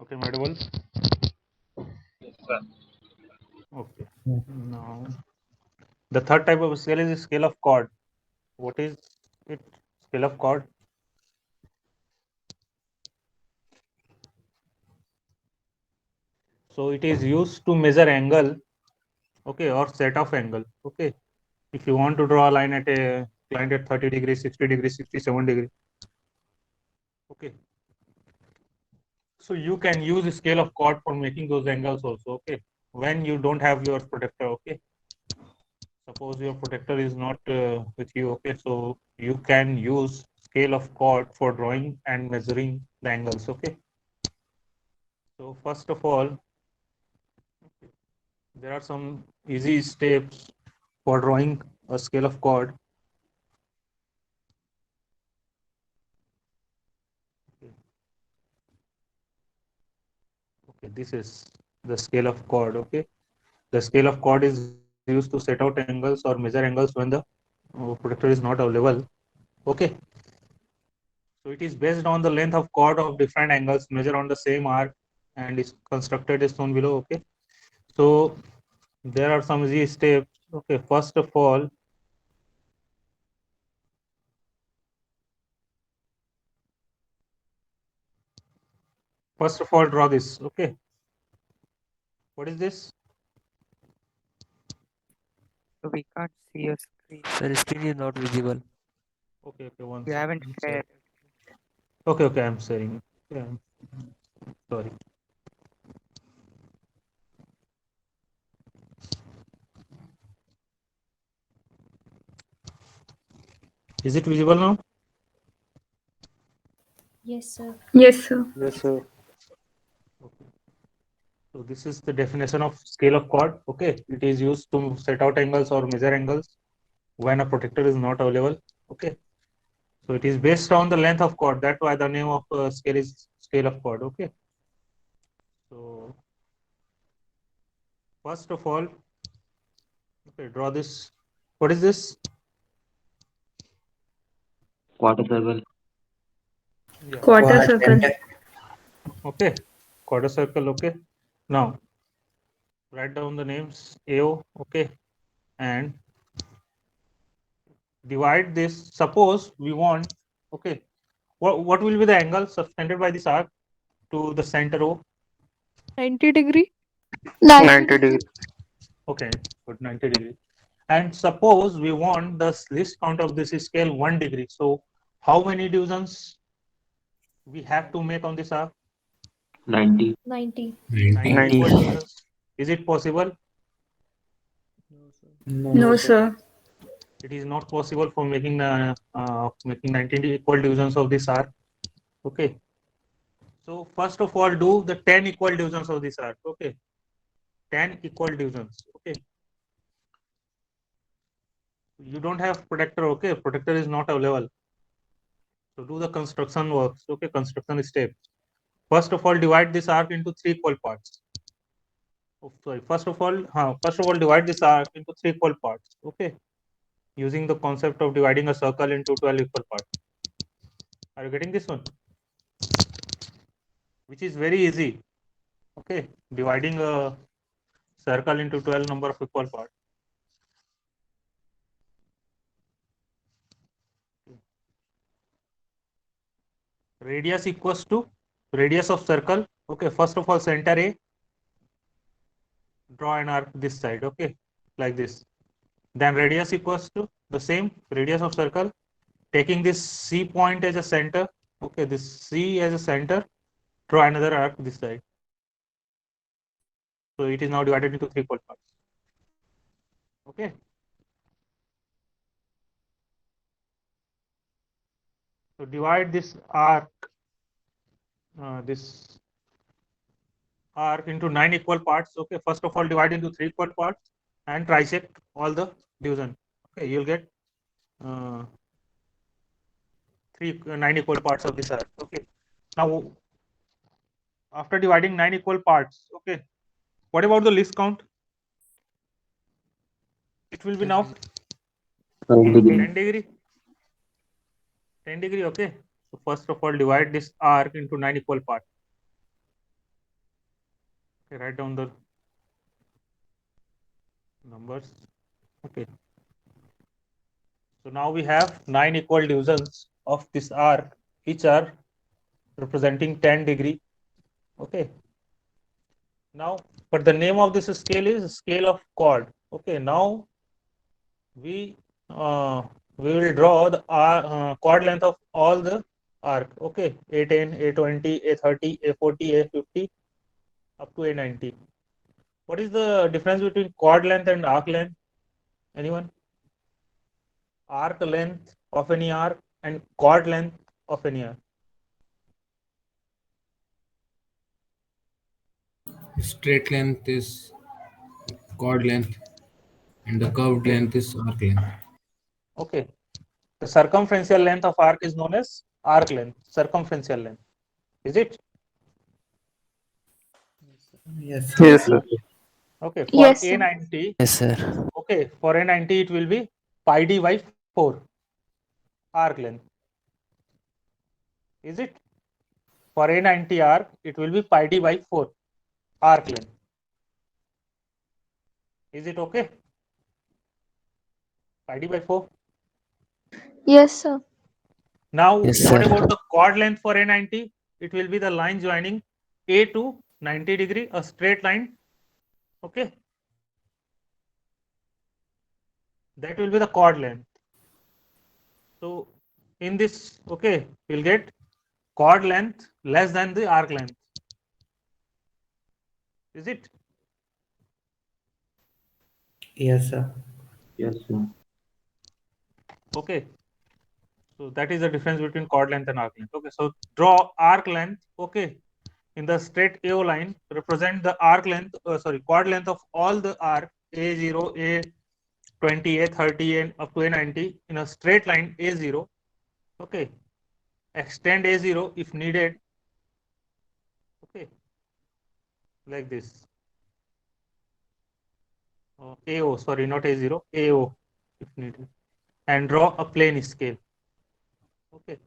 Okay, audible. Yes, sir. Okay. Now, the third type of scale is the scale of chord. What is it? Scale of chord. So it is used to measure angle, okay, or set of angle. Okay. If you want to draw a line at a client at 30 degrees, 60 degrees, 67 degrees. Okay. So you can use a scale of chord for making those angles also. Okay. When you don't have your protector. Okay. Suppose your protector is not with you. Okay. So you can use scale of chord for drawing and measuring the angles. Okay. So first of all, there are some easy steps for drawing a scale of chord. Okay, this is the scale of chord. Okay, the scale of chord is used to set out angles or measure angles when the protector is not available. Okay, so it is based on the length of chord of different angles measured on the same arc and is constructed as shown below. Okay, so there are some easy steps. Okay, first of all draw this. Okay, what is this? So we can't see your screen. So the screen is not visible. Okay, okay, one You haven't second. shared. Okay, okay, I'm sharing. Yeah, sorry. Is it visible now? Yes, sir. Yes, sir. Yes, sir. Okay. So this is the definition of scale of chord. Okay, it is used to set out angles or measure angles when a protector is not available. Okay, so it is based on the length of chord. That's why the name of scale is scale of chord. Okay, so first of all, okay, draw this. What is this? Quarter circle. Yeah. Quarter circle. Okay, quarter circle. Okay, now write down the names AO. Okay, and divide this. Suppose we want. Okay, what will be the angle subtended by this arc to the center O? 90 degree. 90 degree. Okay, good, 90 degrees. And suppose we want the least count of this scale 1 degree. So how many divisions we have to make on this arc? 90. 90. 90 90. equal divisions. Is it possible? No, sir. No, No, sir. sir. It is not possible for making 90 equal divisions of this arc. Okay. So first of all, do the 10 equal divisions of this arc. Okay. 10 equal divisions. Okay. You don't have protector. Okay. Protector is not available. So do the construction works. Okay. Construction steps. First of all, divide this arc into three equal parts. Oh, sorry. First of all, divide this arc into three equal parts. Okay. Using the concept of dividing a circle into 12 equal parts. Are you getting this one? Which is very easy. Okay. Dividing a circle into 12 number of equal parts. Radius equals to radius of circle. Okay. First of all, center A. Draw an arc this side. Okay. Like this. Then radius equals to the same radius of circle. Taking this C point as a center. Okay. This C as a center. Draw another arc this side. So it is now divided into three equal parts. Okay. So divide this arc into 9 equal parts. Okay. First of all, divide into three equal parts and trisect all the division. Okay. You'll get uh, 9 equal parts of this arc. Okay. Now, after dividing 9 equal parts, okay. What about the least count? It will be 10 now degree. 10 degree. 10 degree. 10 degree. Okay. So first of all, divide this arc into 9 equal parts. Okay, write down the numbers. Okay. So now we have 9 equal divisions of this arc, which are representing 10 degree. Okay. Now, but the name of this scale is scale of chord. Okay. Now we uh, we will draw the chord length of all the arc. Okay. A10, A20, A30, A40, A50 up to A90. What is the difference between chord length and arc length? Anyone? Arc length of any arc and chord length of any arc. Straight length is chord length and the curved length is arc length. Okay. The circumferential length of arc is known as arc length, circumferential length. Is it? Yes, Yes, sir. Okay. For Yes, sir. A90, Yes, sir. okay, for A90 it will be pi d by 4 arc length. Is it? For A90 arc, it will be pi d by 4 arc length. Is it okay? Pi d by 4. Yes, sir. Now, Yes, what sir. about the chord length for A90? It will be the line joining A to 90 degree, a straight line. Okay. That will be the chord length. So, in this, okay, we'll get chord length less than the arc length. Is it? yes, sir. Yes, sir. Okay. So that is the difference between chord length and arc length. Okay. So draw arc length. Okay. In the straight AO line, represent the arc length, chord length of all the arc A0, A20, A30, and up to A90 in a straight line A0. Okay. Extend A0 if needed. Okay. Like this. AO, sorry, not A0, AO if needed. And draw a plane scale. Okay.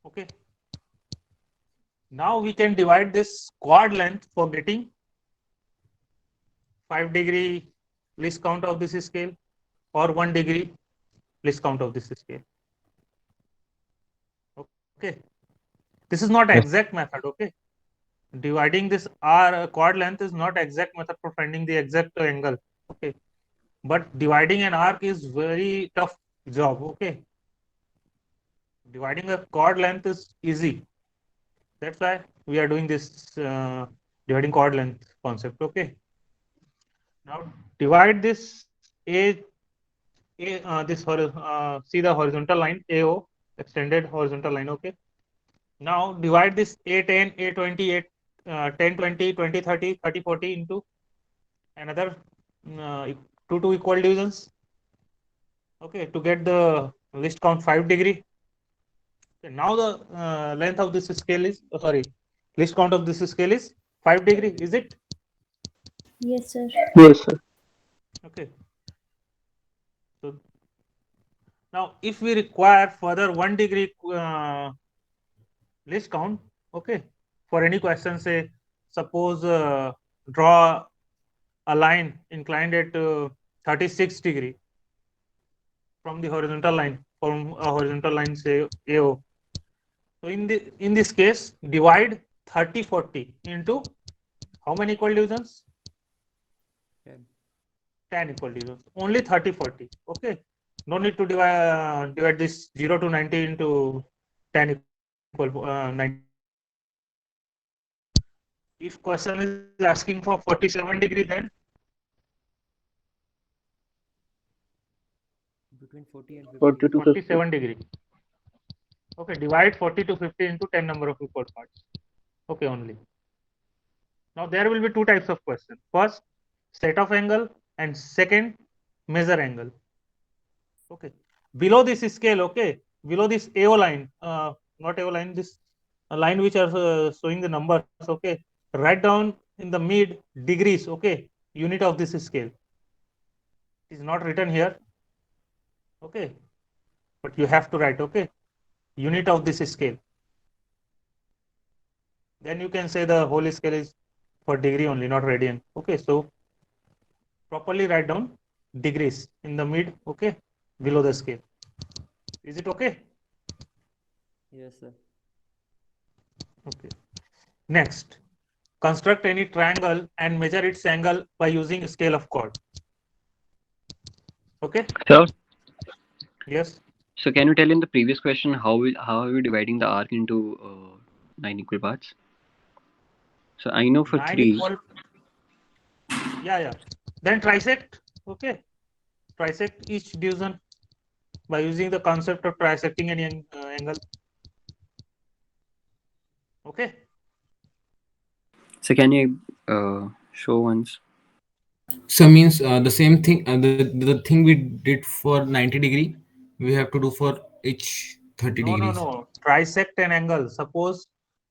Okay. Now we can divide this chord length for getting 5 degree least count of this scale or 1 degree least count of this scale. Okay. This is not Yes. exact method. Okay. Dividing this R chord length is not exact method for finding the exact angle. Okay. But dividing an arc is very tough job. Okay. Dividing a chord length is easy. That's why we are doing this dividing chord length concept. Okay. Now divide this see the horizontal line AO, extended horizontal line. Okay. Now divide this A10, A20, A 10, 20, 20, 30, 30, 40 into another two equal divisions. Okay, to get the least count 5 degree. Okay, now the length of this scale is least count of this scale is 5 degree. Is it? Yes, sir. Yes, sir. Okay. So now if we require further 1 degree least count, okay, for any question, say suppose draw a line inclined at 36 degree from the horizontal line, from a horizontal line, say AO. So in this case, divide 30 40 into how many equal divisions? 10 equal divisions. Only 30 40. Okay. No need to divide this 0 to 90 into 10 equal 90. If question is asking for 47 degree, then Between 40 and 50. 40 to 50. 47 degree. Okay, divide 40 to 50 into 10 number of equal parts. Okay, only. Now there will be two types of question. First, set of angle, and second, measure angle. Okay. Below this scale, okay, below this AO line, not AO line, this line which are showing the numbers, okay, write down in the mid degrees, okay, unit of this scale. It is not written here, okay, but you have to write, okay, unit of this scale. then you can say the whole scale is for degree only, not radian. Okay, so properly write down degrees in the mid, okay, below the scale. Is it okay? Yes, sir. Okay. Next, construct any triangle and measure its angle by using scale of chord. Okay. Sir, Yes. so can you tell in the previous question how are we dividing the arc into 9 equal parts? So I know for 9 3. equal. Yeah. Then trisect. Okay. Trisect each division by using the concept of trisecting any angle. Okay. So can you show once? So means the same thing, the thing we did for 90 degree, we have to do for each 30 degrees. No. Trisect an angle. Suppose,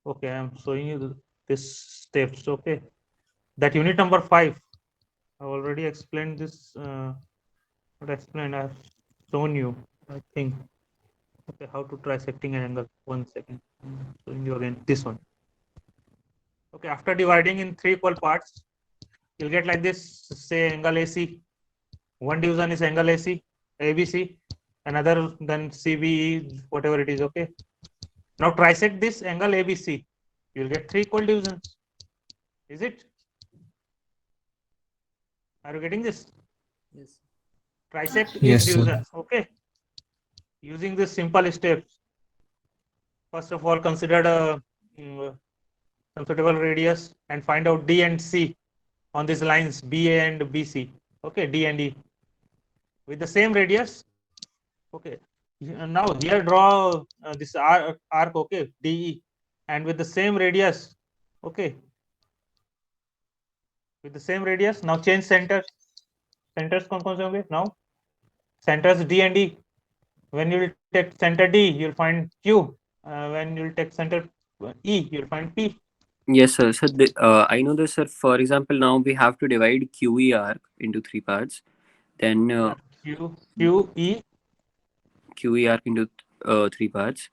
okay, I'm showing you this steps. Okay. That unit number 5. I already explained this. I've shown you, I think. Okay, how to trisecting an angle. 1 second. I'm showing you again this one. Okay, after dividing in 3 equal parts, you'll get like this. Say angle AC. One division is angle AC, ABC. Another then CBE, whatever it is. Okay. Now trisect this angle ABC. You'll get 3 equal divisions. Is it? Are you getting this? Yes. Trisect each Yes, sir. division. Okay. Using this simple steps. First of all, consider some suitable radius and find out D and C on these lines BA and BC. Okay, D and E with the same radius. Okay. Now here draw this arc. Okay, DE, and with the same radius. Okay. With the same radius. Now change center. Centers कौन कौन से होंगे? Now centers D and E. When you will take center D, you'll find Q. When you'll take center E, you'll find P. Yes, sir. So I know this, sir. For example, now we have to divide QE arc into 3 parts. Then QE QE arc into 3 parts.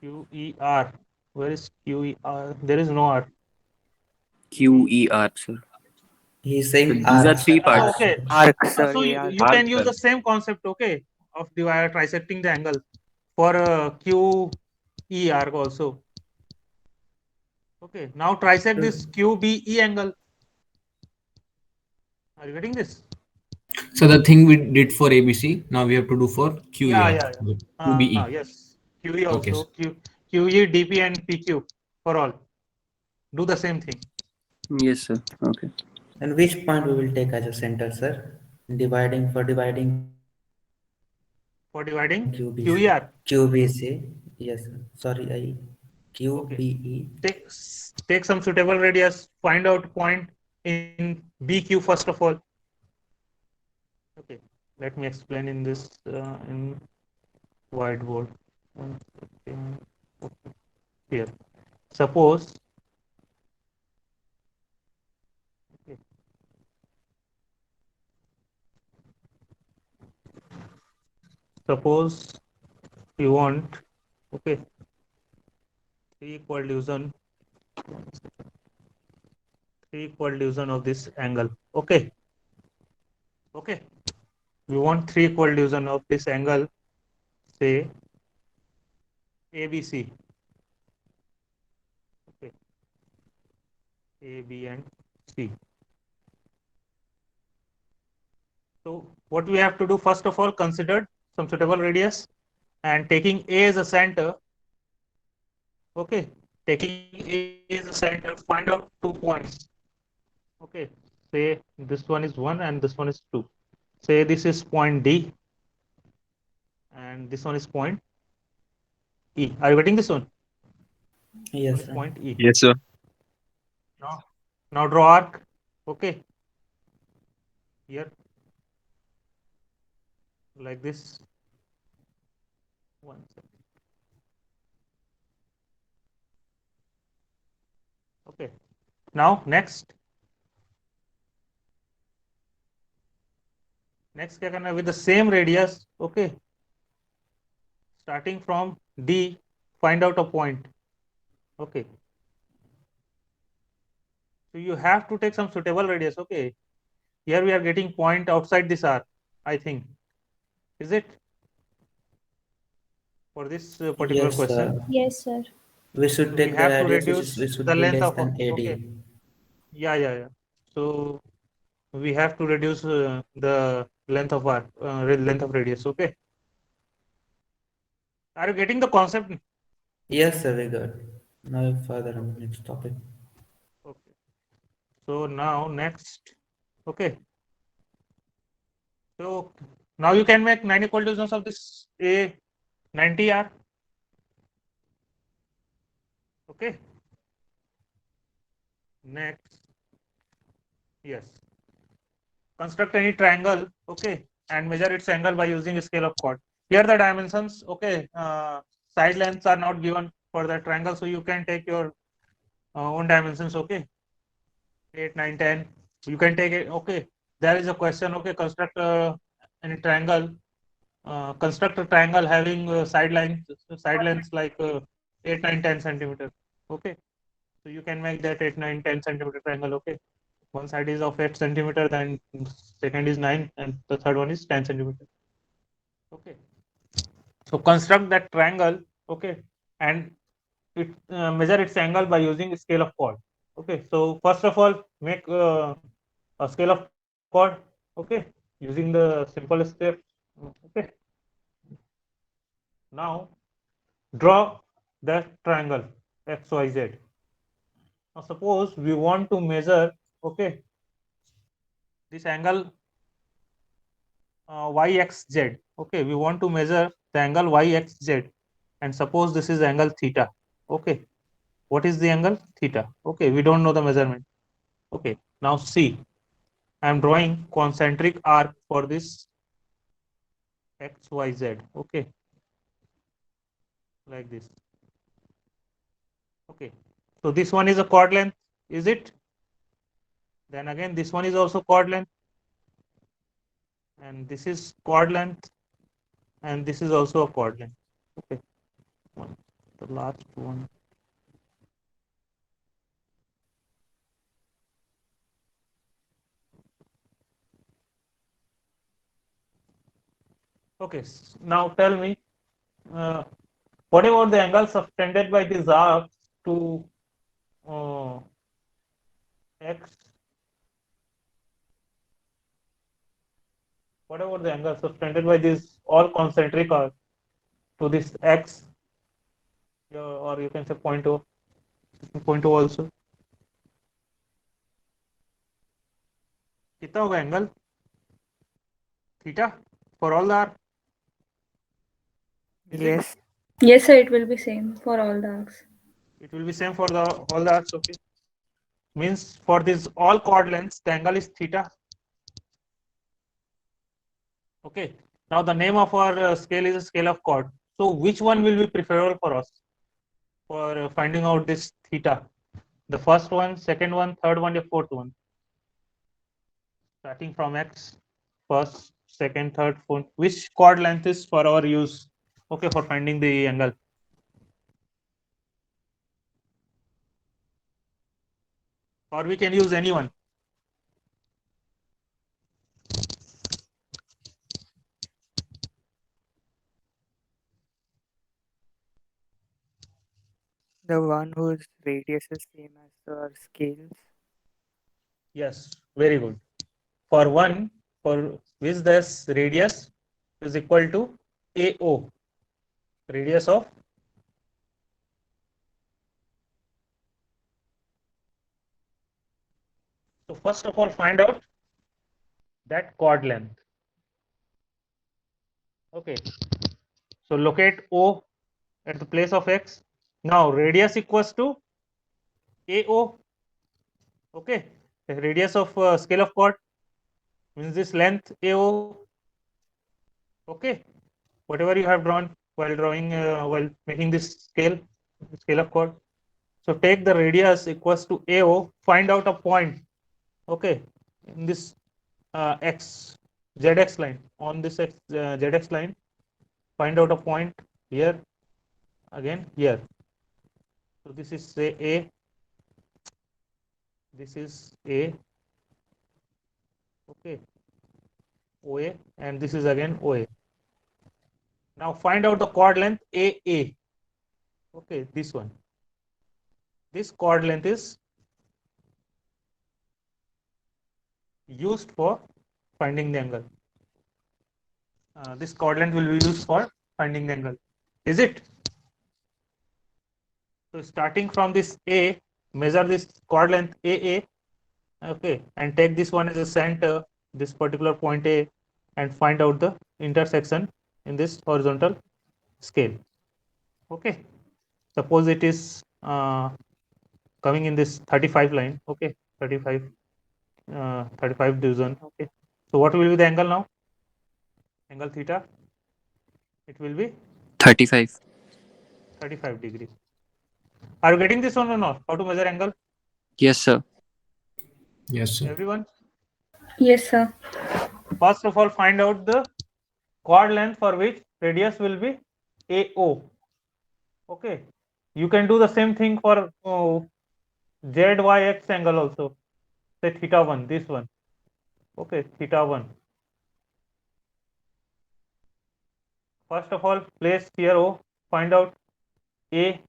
QER. Where is QER? There is no R. QE arc, sir. He's So saying these are arc, 3 sir. parts. Okay. Arc, sir. So yeah, you Arc, can use sir. the same concept, okay, of trisecting the angle for QE arc also. Okay. Now trisect this QBE angle. Are you getting this? So the thing we did for ABC, now we have to do for QE. Yeah. QBE. Yes. QE Okay, also. QE, DP, and PQ for all. Do the same thing. Yes, sir. Okay. And which point we will take as a center, sir? Dividing For dividing QBC. QER. QBC. Yes, sir. Sorry, Okay. QBE. Take some suitable radius. Find out point in BQ first of all. Okay. Let me explain in this in whiteboard. 1 second. Okay. Here. Suppose. Okay. Suppose you want, okay, 3 equal division. 3 equal division of this angle. Okay. We want 3 equal division of this angle, say ABC. Okay. A, B, and C. So what we have to do, first of all, consider some suitable radius and taking A as a center. Okay. Taking A as a center, find out 2 points. Okay. Say this one is 1 and this one is 2. Say this is point D and this one is point E. Are you getting this one? Yes, sir. Point E. Yes, sir. Now draw arc. Okay. Here. Like this. 1 second. Okay. Now next क्या करना है? With the same radius, okay, starting from D, find out a point. Okay. So you have to take some suitable radius. Okay. Here we are getting point outside this arc, I think. Is it? For this particular Yes, question. sir. Yes, sir. We should So we take the have to radius reduce which should the be length less of, than AD. okay. Yeah. So we have to reduce the length of arc, length of radius. Okay. Are you getting the concept? Yes, sir, we got. Now further on the next topic. Okay. So now next. Okay. So now you can make 9 equations of this A 90R. Okay. Next. Yes. Construct any triangle. Okay. And measure its angle by using a scale of chord. Here the dimensions. Okay. Side lengths are not given for the triangle. So you can take your own dimensions. Okay. 8, 9, 10. You can take it. Okay. There is a question. Okay. Construct any triangle. Construct a triangle having side lengths like 8, 9, 10 centimeter. Okay. So you can make that 8, 9, 10 centimeter triangle. Okay. One side is of 8 centimeter, then second is 9, and the third one is 10 centimeter. Okay. So construct that triangle. Okay. And it measure its angle by using a scale of chord. Okay. So first of all, make a scale of chord. Okay. Using the simple step. Okay. Now draw the triangle XYZ. Now suppose we want to measure, okay, this angle YXZ. Okay, we want to measure the angle YXZ, and suppose this is angle theta. Okay, what is the angle theta? Okay, we don't know the measurement. Okay, now see, I am drawing concentric arc for this XYZ. Okay, like this. Okay, so this one is a chord length, is it? Then again, this one is also chord length, and this is chord length, and this is also a chord length. Okay, the last one. Okay, now tell me, uh, what about the angle subtended by this arc to uh, x? What about the angle subtended by this all concentric arc to this x? Or you can say point O also. कितना होगा angle theta for all the arc? Is it? Yes. Yes, sir. It will be same for all the arcs. It will be same for the all the arcs. Okay, means for this all chord lengths the angle is theta. Okay, now the name of our scale is a scale of chord. So which one will be preferable for us for finding out this theta? The first one, second one, third one, the fourth one. Starting from x, first, second, third, fourth. Which chord length is for our use? Okay, for finding the angle. Or we can use any one. The one whose radius is same as the scales. Yes, very good. For one, for which this radius is equal to AO, radius of so first of all find out that chord length. Okay, so locate O at the place of x. Now radius equals to AO. Okay, the radius of scale of chord means this length AO. Okay, whatever you have drawn while drawing while making this scale of chord. So take the radius equals to AO. Find out a point. Okay, in this x ZX line, on this ZX line, find out a point here, again here. So this is say A, this is A, okay, OA, and this is again OA. Now find out the chord length AA. Okay, this one. This chord length is used for finding the angle. This chord length will be used for finding the angle. Is it? So starting from this A, measure this chord length AA, okay, and take this one as a center, this particular point A, and find out the intersection in this horizontal scale. Okay, suppose it is coming in this 35 line. Okay, 35 division. Okay, so what will be the angle now? Angle theta, it will be 35. 35 degree. Are you getting this one or not? How to measure angle? Yes, sir. Yes, sir. Everyone? Yes, sir. First of all, find out the chord length for which radius will be AO. Okay, you can do the same thing for ZYX angle also. Say theta 1, this one. Okay, theta 1. First of all, place here O, find out A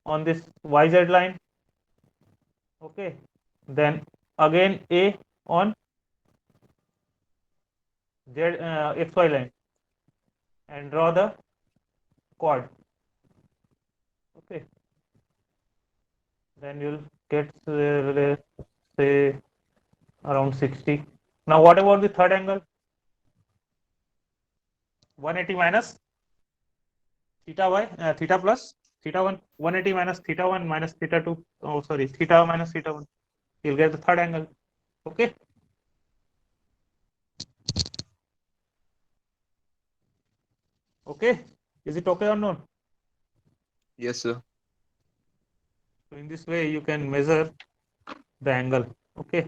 on this YZ line. Okay, then again A on XY line and draw the chord. Okay, then you'll get say around 60. Now what about the third angle? 180 minus theta y, theta plus theta 1, 180 minus theta 1 minus theta 2. Oh, sorry, theta minus theta 1. You'll get the third angle. Okay. Okay. Is it okay or not? Yes, sir. So in this way, you can measure the angle. Okay.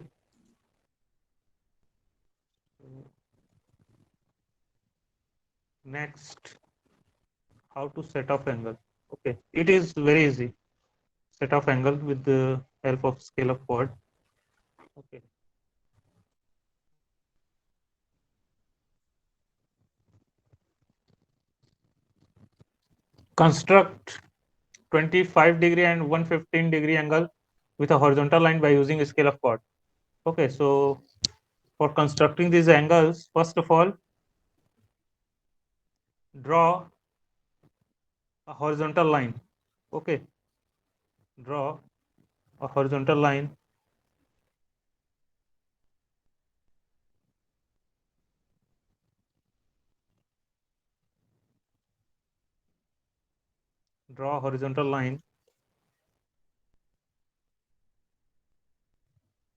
Next, how to set off angle. Okay, it is very easy. Set off angle with the help of scale of chord. Okay. Construct 25 degree and 115 degree angle with a horizontal line by using a scale of chord. Okay, so for constructing these angles, first of all, draw a horizontal line. Okay, draw a horizontal line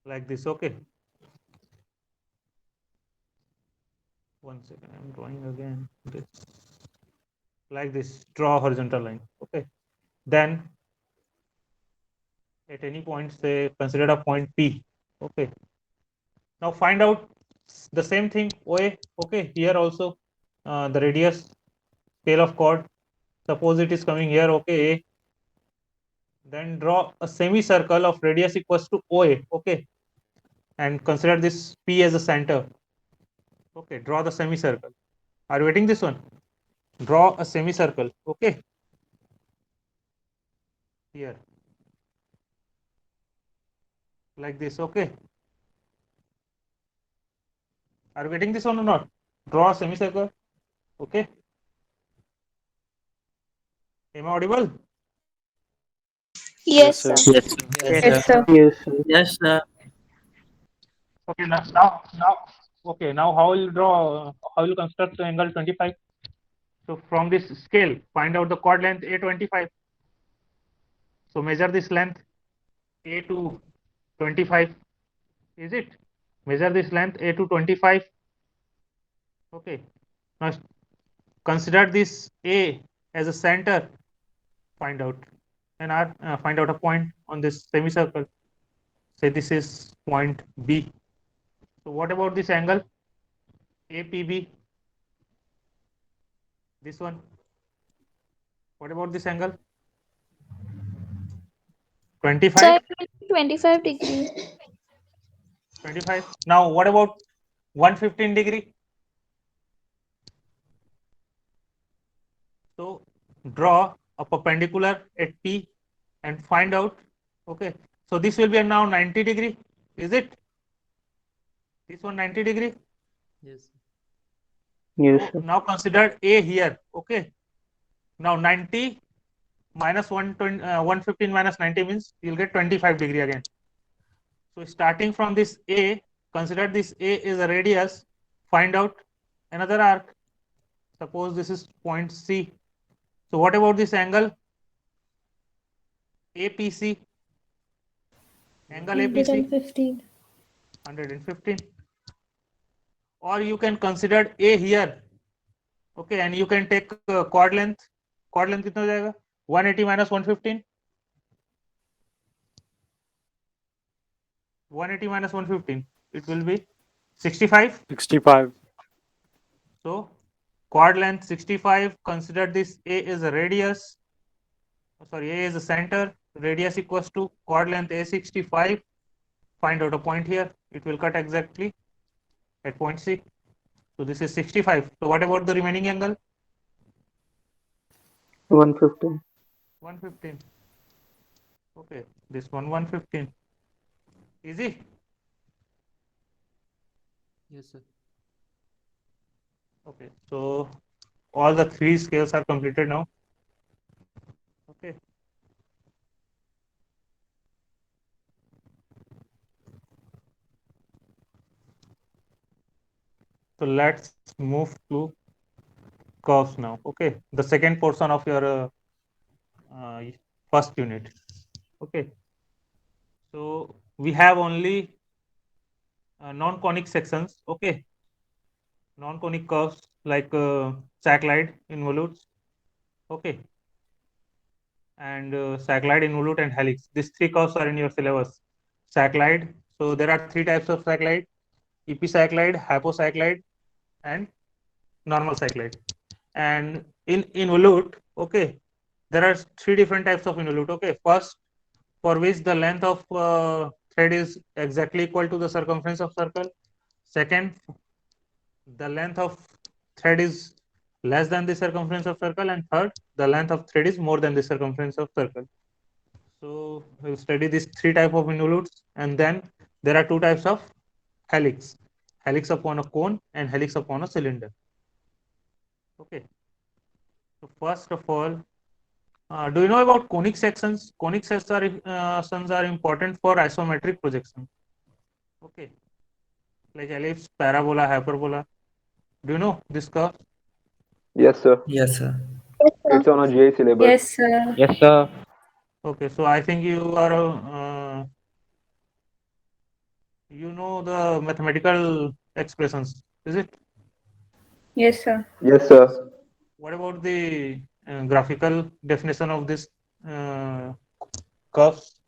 like this. Okay, one second, I'm drawing again this, like this. Draw a horizontal line. Okay, then at any point, say consider a point P. Okay, now find out the same thing OA. Okay, here also the radius scale of chord, suppose it is coming here. Okay, A, then draw a semicircle of radius equals to OA. Okay, and consider this P as a center. Okay, draw the semicircle. Are you getting this one? Draw a semicircle. Okay, here like this. Okay, are you getting this one or not? Draw a semicircle. Okay, am I audible? Yes, sir. Yes, Okay. Yes, sir. Yes, sir. Okay, now, okay, now how will you draw? How will you construct the angle 25? So from this scale, find out the chord length A25. So measure this length A to 25. Is it? Measure this length A to 25. Okay. Now consider this A as a center. Find out and find out a point on this semicircle. Say this is point B. So what about this angle APB? This one. What about this angle? 25? 25 degrees. 25. Now, what about 115 degree? So, draw a perpendicular at P and find out. Okay. So, this will be now 90 degree. Is it? This one 90 degree. Yes. Yes, So, now consider A here. Okay. Now, 90 minus 115 minus 90 means you'll get 25 degree again. So, starting from this A, consider this A is a radius. Find out another arc. Suppose this is point C. So, what about this angle? APC. Angle APC 115. 115. Or you can consider A here. Okay, and you can take chord length. Chord length कितना हो जाएगा? 180 minus 115. 180 minus 115. It will be 65. 65. So, chord length 65. Consider this A is a radius. Sorry, A is a center. Radius equals to chord length A65. Find out a point here. It will cut exactly at point C. So this is 65. So what about the remaining angle? 115. 115. Okay, this one 115. Easy. Yes, sir. Okay, so all the three scales are completed now. Okay. So let's move to curves now. Okay, the second portion of your first unit. Okay, so we have only non-conic sections. Okay, non-conic curves like cycloid, involutes. Okay, and cycloid, involute, and helix. These three curves are in your syllabus. Cycloid. So there are three types of cycloid: epicycloid, hypocycloid, and normal cycloid. And in involute, okay, there are three different types of involute. Okay, first, for which the length of thread is exactly equal to the circumference of circle. Second, the length of thread is less than the circumference of circle. And third, the length of thread is more than the circumference of circle. So we'll study these three types of involutes, and then there are two types of helix: helix upon a cone and helix upon a cylinder. Okay. So first of all, do you know about conic sections? Conic sections are important for isometric projection. Okay, like ellipse, parabola, hyperbola. Do you know this curve? Yes, sir. Yes, sir. It's on a GI syllabus. Yes, sir. Yes, sir. Okay, so I think you are you know the mathematical expressions, is it? Yes, sir. Yes, sir. What about the graphical definition of this curves?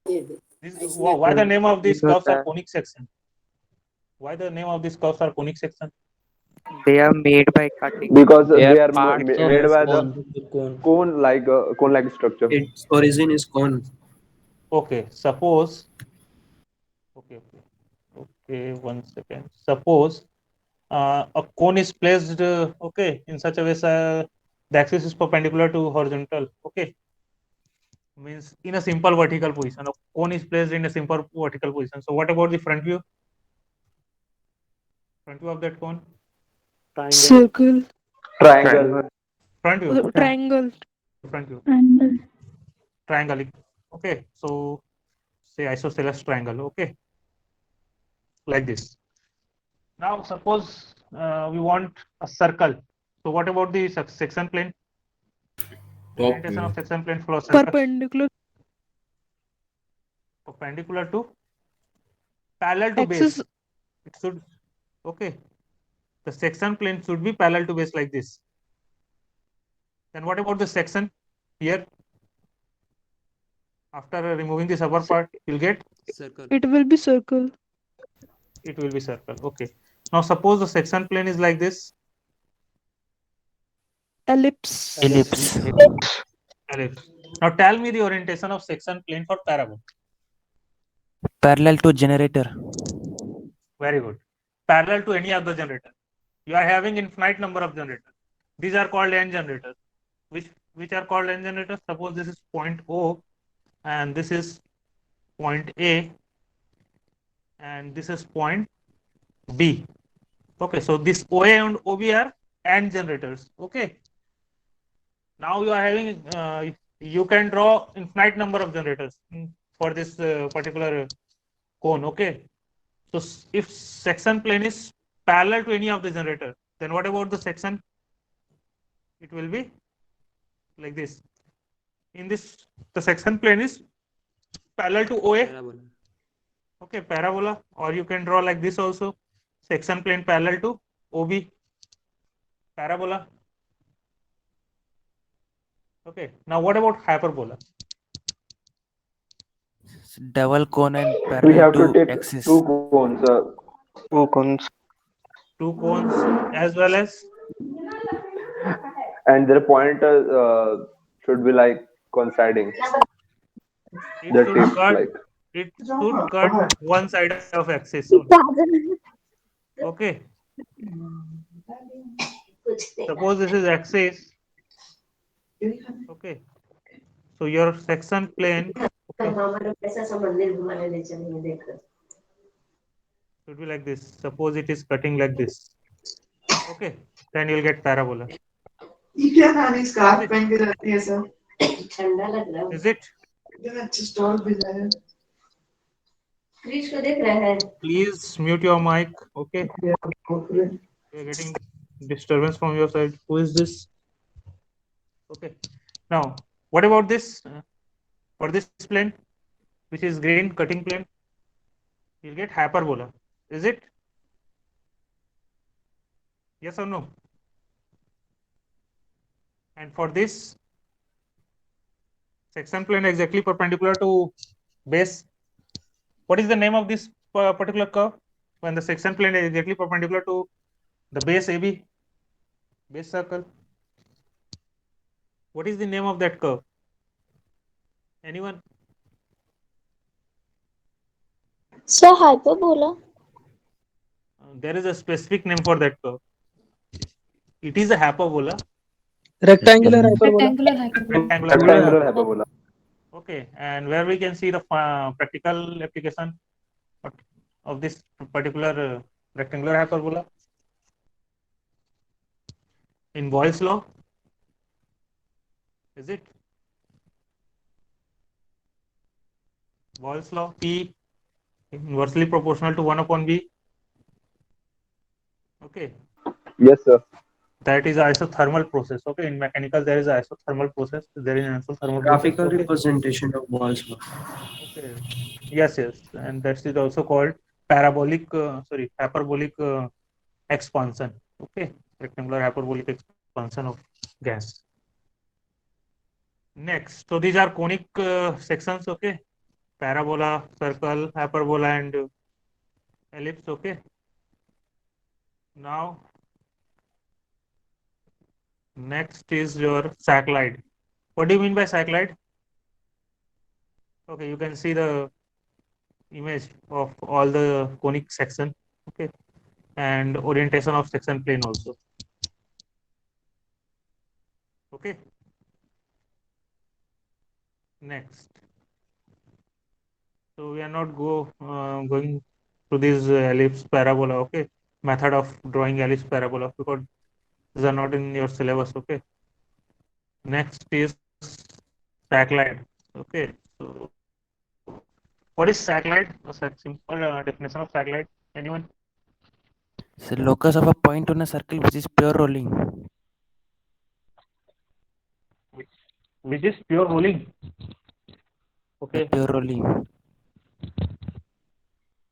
Why the name of these curves are conic section? Why the name of these curves are conic section? They are made by cutting. Because They they are are parts made of by cone. the cone-like structure. Its origin is cone. Okay, suppose. Okay, 1 second. Suppose a cone is placed okay in such a way the axis is perpendicular to horizontal. Okay, means in a simple vertical position. A cone is placed in a simple vertical position. So what about the front view? Front view of that cone? Circle. Triangle. Front view. Triangle. Front view. Angle. Triangle. Okay, so say isosceles triangle. Okay, like this. Now suppose we want a circle. So what about the section plane? Top Orientation view. of section plane for a circle. Perpendicular. Perpendicular to parallel to Axis. base. It should okay. The section plane should be parallel to base like this. Then what about the section here? After removing this upper part, you'll get Circle. It will be circle. it will be circle. Okay. Now suppose the section plane is like this. Ellipse. Ellipse. ellipse. Now tell me the orientation of section plane for parabola. Parallel to generator. Very good. Parallel to any of the generator. You are having infinite number of generators. These are called n generators. Which are called n generators? Suppose this is point O and this is point A and this is point B. Okay, so this OA and OB are AND generators. Okay. Now you are having, you can draw infinite number of generators for this particular cone. Okay. So if section plane is parallel to any of the generator, then what about the section? It will be like this. In this, the section plane is parallel to OA. Parabola. Okay, parabola, or you can draw like this also. Section plane parallel to OB, parabola. Okay, now what about hyperbola? Double cone and We parallel have to to take axis. two cones. Two cones. Two cones as well as And their point should be like coinciding. it The should tips cut. like. It should cut one side of axis only. Okay. Suppose this is axis. Okay. So your section plane should be like this. Suppose it is cutting like this. Okay. Then you'll get parabola. Is it? Please mute your mic. Okay. We are getting disturbance from your side. Who is this? Okay. Now, what about this? For this plane, which is green cutting plane, you'll get hyperbola. Is it? Yes or no? And for this section plane exactly perpendicular to base, what is the name of this particular curve? When the section plane is exactly perpendicular to the base AB, base circle. What is the name of that curve? Anyone? So hyperbola. There is a specific name for that curve. It is a hyperbola. Rectangular hyperbola. Rectangular hyperbola. Okay, and where we can see the practical application of this particular rectangular hyperbola? In Boyle's law, is it? Boyle's law, P inversely proportional to 1 upon B. Okay. Yes, sir. That is isothermal process. Okay, in mechanical there is isothermal process. There is an isothermal Graphical process. Okay? representation of Boyle's law. Okay. Yes, and that is also called hyperbolic expansion. Okay, rectangular hyperbolic expansion of gas. Next, so these are conic sections. Okay, parabola, circle, hyperbola, and ellipse. Okay. Now, next is your cycloid. What do you mean by cycloid? Okay, you can see the image of all the conic section. Okay, and orientation of section plane also. Okay. Next. So we are not going to this ellipse parabola. Okay, method of drawing ellipse parabola because these are not in your syllabus. Okay. Next is cycloid. Okay. So what is cycloid? A simple definition of cycloid. Anyone? So locus of a point on a circle which is pure rolling. Which is pure rolling. Okay. Pure rolling.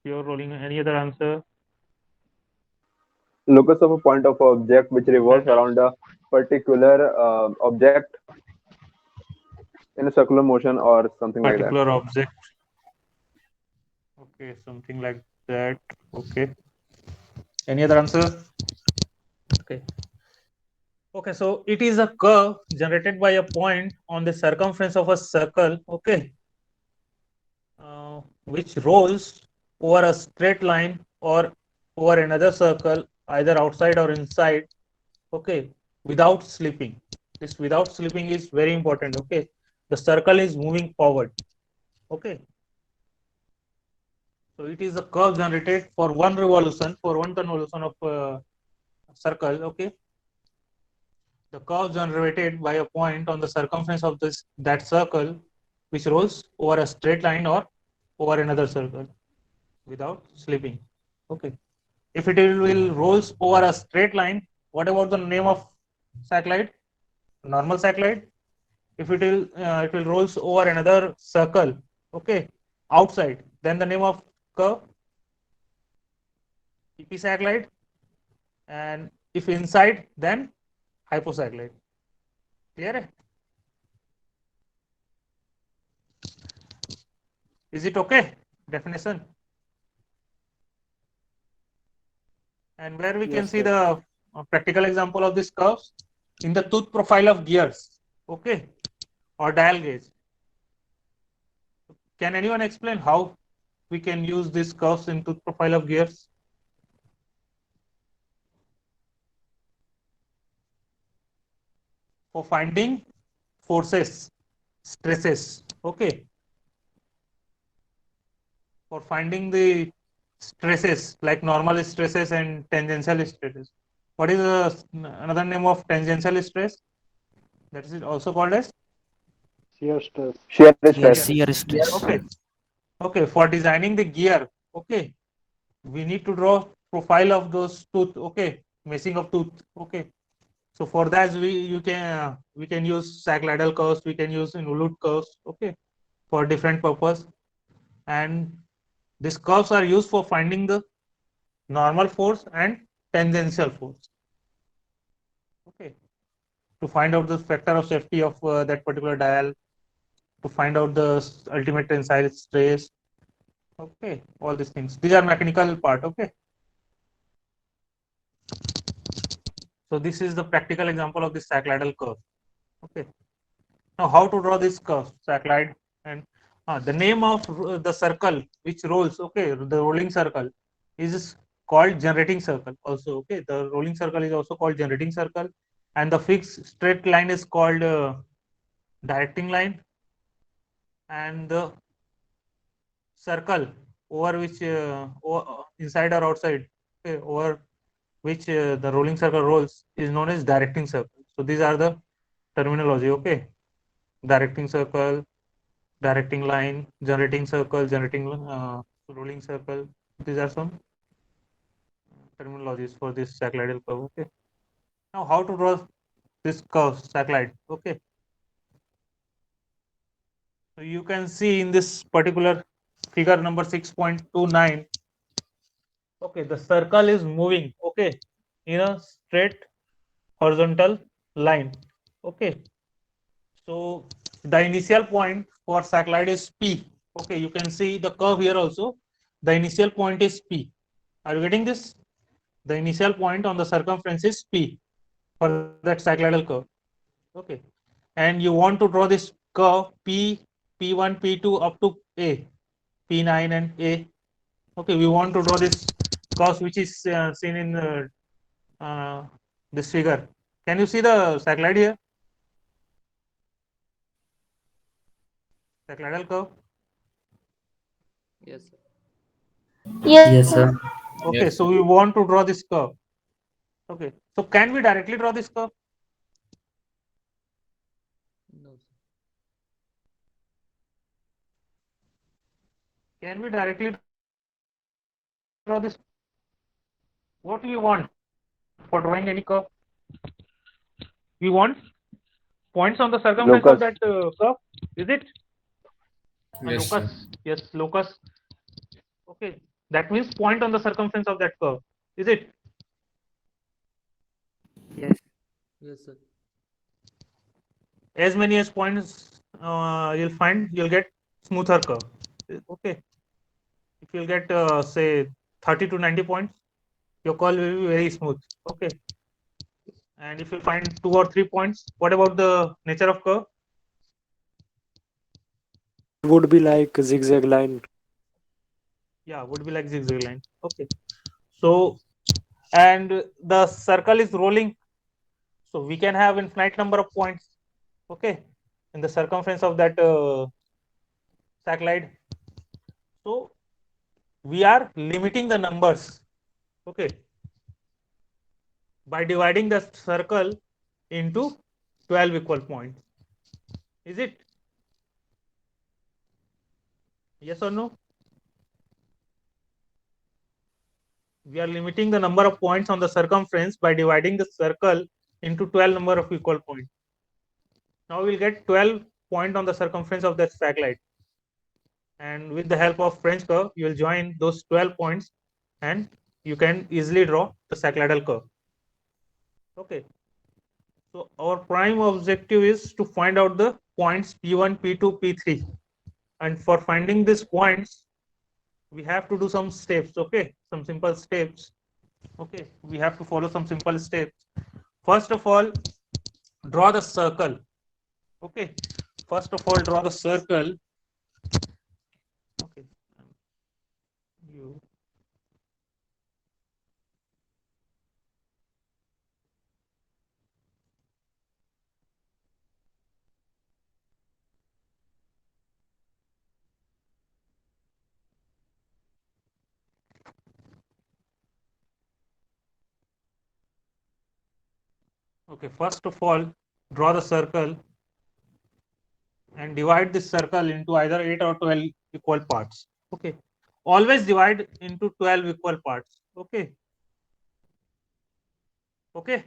Pure rolling. Any other answer? Locus of a point of an object which revolves around a particular object in a circular motion or something like that. Particular object. Okay, something like that. Okay. Any other answer? Okay. Okay, so it is a curve generated by a point on the circumference of a circle, okay, which rolls over a straight line or over another circle, either outside or inside, okay, without slipping. This without slipping is very important, okay. The circle is moving forward, okay. So it is a curve generated for one revolution, for one convolution of circle, okay. The curve generated by a point on the circumference of that circle, which rolls over a straight line or over another circle without slipping, okay. If it will rolls over a straight line, what about the name of cycloid? Normal cycloid. If it will rolls over another circle, okay, outside, then the name of curve epicycloid, and if inside, then hypocycloid. Clear? Is it okay? Definition. And where we can Yes, see sir. the practical example of this curves in the tooth profile of gears, okay, or dial gauge. Can anyone explain how we can use these curves in tooth profile of gears? For finding forces, stresses, okay. For finding the stresses like normal stresses and tangential stresses. What is another name of tangential stress? That is also called as Shear Shear stress. shear stress. okay. Okay, for designing the gear, okay, we need to draw profile of those tooth, okay, meshing of tooth, okay. So for that we can use cycloidal curves, we can use involute curves, okay, for different purpose. And these curves are used for finding the normal force and tangential force, okay, to find out the factor of safety of that particular dial, to find out the ultimate tensile stress, okay, all these things. These are mechanical part, okay. So this is the practical example of this cycloidal curve, okay. Now how to draw this curve, cycloid, and the name of the circle which rolls, okay, the rolling circle is called generating circle also, okay. The rolling circle is also called generating circle, and the fixed straight line is called directing line, and the circle over which inside or outside, okay, over which the rolling circle rolls is known as directing circle. So these are the terminology, okay. Directing circle, directing line, generating circle, generating rolling circle. These are some terminologies for this cycloidal curve, okay. Now how to draw this curve, cycloid, okay. So you can see in this particular figure number 6.29, okay, the circle is moving, okay, in a straight horizontal line, okay. So the initial point for cycloid is P, okay. You can see the curve here also. The initial point is P. Are you getting this? The initial point on the circumference is P for that cycloidal curve, okay. And you want to draw this curve P, P1, P2 up to A, P9 and A, okay. We want to draw this curve which is seen in this figure. Can you see the cycloid here? Cycloidal curve. Yes, sir. Yes, Yes, sir. sir. Okay, Yes. so we want to draw this curve. Okay, so can we directly draw this curve? No, sir. Can we directly draw this? What do we want for drawing any curve? We want points on the circumference of Locus. that curve. Is it? A Yes. locus. Yes, locus. Okay, that means point on the circumference of that curve. Is it? Yes. Yes, sir. As many as points you'll find, you'll get smoother curve. Okay. If you'll get say 30 to 90 points, your curve will be very smooth. Okay. And if you find 2 or 3 points, what about the nature of curve? Would be like zigzag line. Yeah, would be like zigzag line. Okay. So, and the circle is rolling. So we can have infinite number of points. Okay. In the circumference of that satellite. So we are limiting the numbers. Okay. By dividing the circle into 12 equal points. Is it? Yes or no? We are limiting the number of points on the circumference by dividing the circle into 12 number of equal points. Now we'll get 12 points on the circumference of that satellite. And with the help of French curve, you will join those 12 points and you can easily draw the cycloidal curve. Okay. So our prime objective is to find out the points P1, P2, P3. And for finding these points, we have to do some steps. Okay. Some simple steps. Okay. We have to follow some simple steps. First of all, draw the circle. Okay. First of all, draw the circle. Okay. You. Okay, first of all, draw the circle and divide this circle into either 8 or 12 equal parts. Okay, always divide into 12 equal parts. Okay, okay,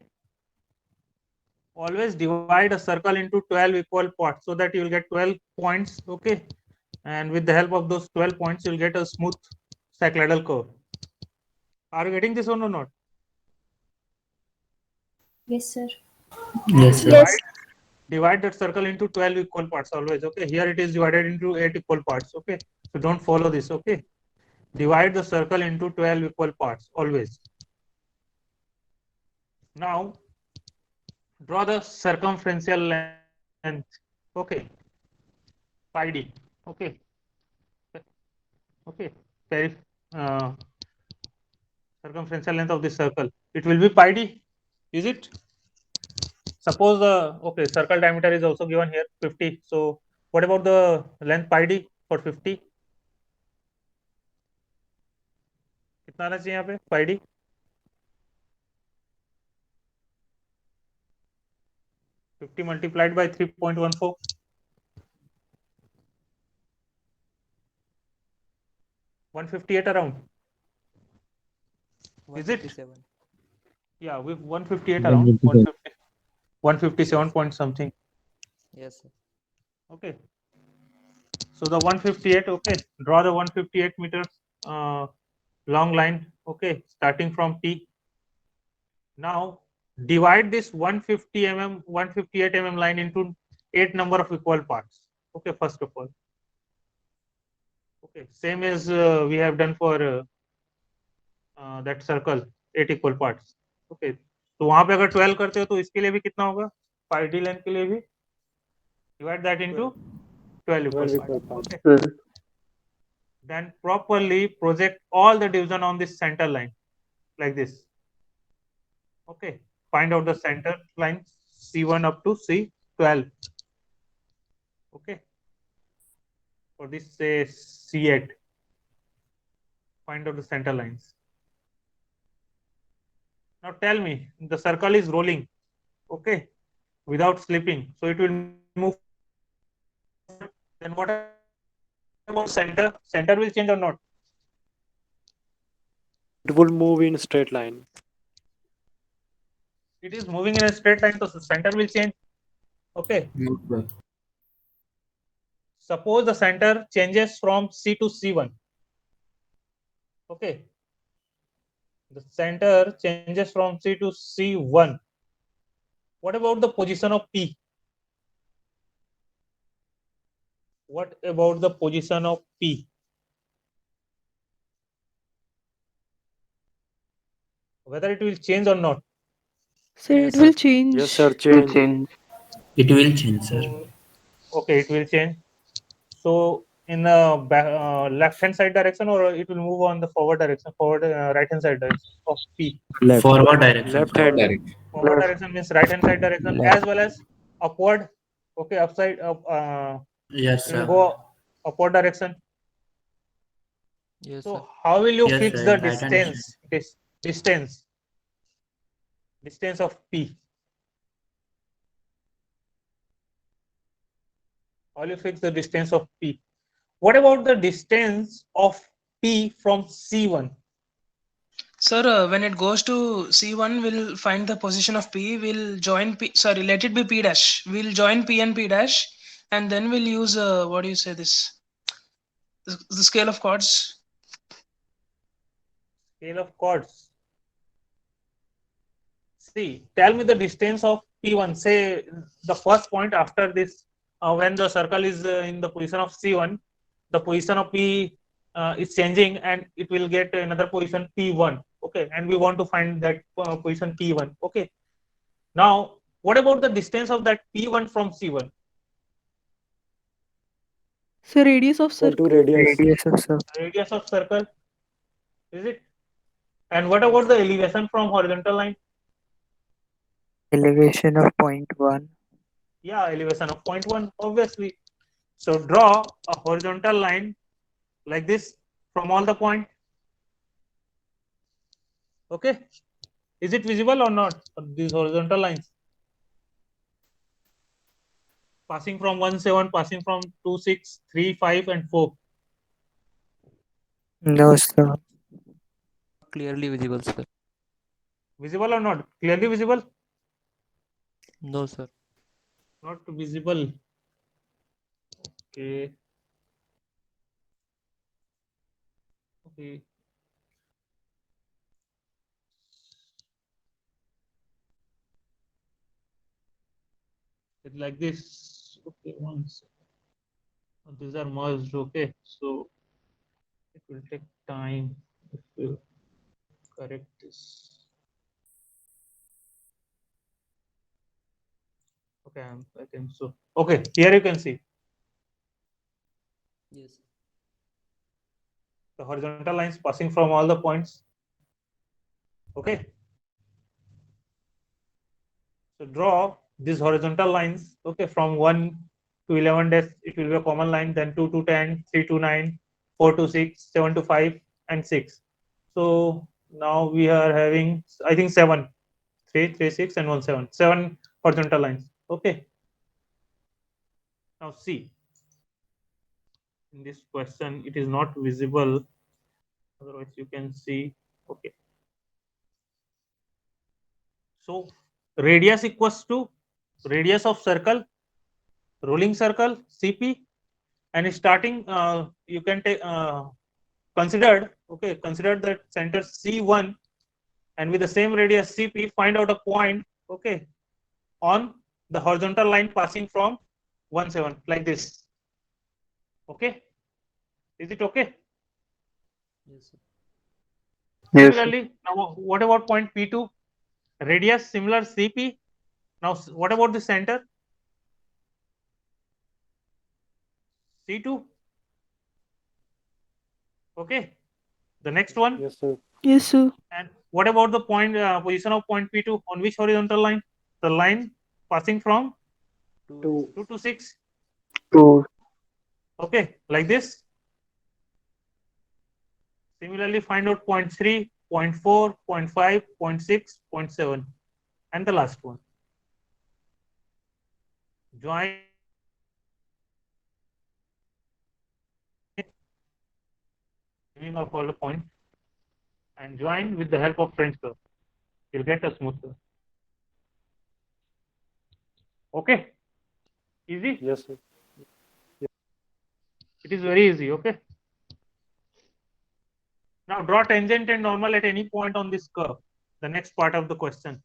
always divide a circle into 12 equal parts so that you will get 12 points. Okay, and with the help of those 12 points, you will get a smooth cycloidal curve. Are you getting this one or not? Yes, sir. Yes, sir. Yes. Divide that circle into 12 equal parts always. Okay, here it is divided into 8 equal parts. Okay, so don't follow this. Okay, divide the circle into 12 equal parts always. Now draw the circumferential length. Okay, pi d. Okay, okay, circumferential length of this circle, it will be pi d. Is it? Suppose the okay circle diameter is also given here 50. So what about the length pi d for 50? कितना आना चाहिए यहाँ पे pi d? 50 multiplied by 3.14. 158 around. Is it? 157. Yeah, with 158 around 150, 157 point something. Yes, sir. Okay. So the 158. Okay, draw the 158 meters long line. Okay, starting from T. Now divide this 150 mm, 158 mm line into 8 number of equal parts. Okay, first of all. Okay, same as we have done for that circle, 8 equal parts. Okay, तो वहां पे अगर 12 करते हो तो इसके लिए भी कितना होगा? pi d लेंथ के लिए भी divide that into 12 equal parts. Okay. Then properly project all the division on this center line like this. Okay, find out the center line C1 up to C12. Okay, for this say C8. Find out the center lines. Now tell me, the circle is rolling, okay, without slipping, so it will move. Then what about center? Center will change or not? It will move in straight line. It is moving in a straight line, so the center will change. Okay. Suppose the center changes from C to C1. Okay. The center changes from C to C1. What about the position of P? What about the position of P? Whether it will change or not? Sir, Yes, it will sir. change. Yes, sir. Will Change. change. It will change, sir. Okay, it will change. So in the left hand side direction, or it will move on the forward direction, right hand side direction of P. Left. Forward direction. Left sir. hand. Direct. Forward Left. direction means right hand side direction Left. as well as upward. Okay, upside up. Yes, It will sir. go upward direction. Yes, So sir. how will you Yes, fix sir, the in right hand side. distance of P? How will you fix the distance of P? What about the distance of P from C1? Sir, when it goes to C1, we'll find the position of P. We'll join P. Sorry, let it be P dash. We'll join P and P dash, and then we'll use what do you say this? The scale of chords. Scale of chords. See, tell me the distance of P1. Say the first point after this, when the circle is in the position of C1, the position of P is changing and it will get another position P1. Okay, and we want to find that position P1. Okay. Now, what about the distance of that P1 from C1? So radius of Equal to circle. radius. Radius of circle. Radius of circle, is it? And what about the elevation from horizontal line? Elevation of point 1. Yeah, elevation of point 1, obviously. So draw a horizontal line like this from all the point. Okay. Is it visible or not? These horizontal lines passing from 1, 7, passing from 2, 6, 3, 5, and 4. No, sir. Clearly visible, sir. Visible or not? Clearly visible? No, sir. Not visible. Okay. Okay. It's like this. Okay, once these are merged. Okay, so it will take time if you correct this. Okay, I think so. Okay, here you can see Yes. the horizontal lines passing from all the points. Okay. So draw these horizontal lines. Okay, from 1 to 11 days, it will be a common line. Then 2 to 10, 3 to 9, 4 to 6, 7 to 5, and 6. So now we are having, I think 7, 3, 3, 6, and 1, 7. 7 horizontal lines. Okay. Now see, in this question, it is not visible. Otherwise, you can see. Okay. So radius equals to radius of circle, rolling circle, CP, and starting, you can take considered. Okay, consider that center C1, and with the same radius CP, find out a point. Okay, on the horizontal line passing from 1, 7 like this. Okay, is it okay? Yes, sir. Yes. Similarly, now what about point P2? Radius similar CP. Now what about the center? C2. Okay, the next one. Yes, sir. Yes, sir. And what about the point position of point P2 on which horizontal line? The line passing from 2. 2 to 6. 2. Okay, like this. Similarly, find out point 3, point 4, point 5, point 6, point 7, and the last one. Join of all the points and join with the help of French curve. You'll get a smooth curve. Okay, easy. Yes, sir. It is very easy. Okay. Now draw tangent and normal at any point on this curve. The next part of the question.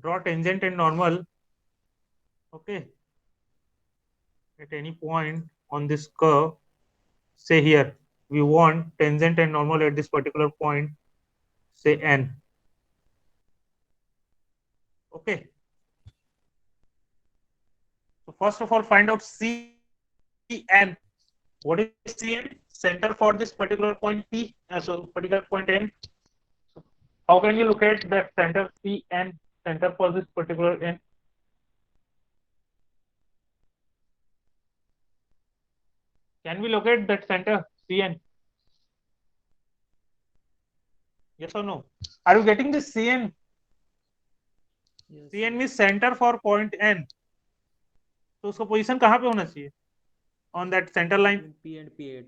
Draw tangent and normal. Okay. At any point on this curve. Say here we want tangent and normal at this particular point. Say N. Okay. So first of all, find out CN. What is CN? Center for this particular point P, so particular point N. So how can you locate that center CN, center for this particular N? Can we locate that center CN? Yes or no? Are you getting this CN? Yes, CN means center for point N. तो उसका position कहाँ पे होना चाहिए? On that center line. P and P8.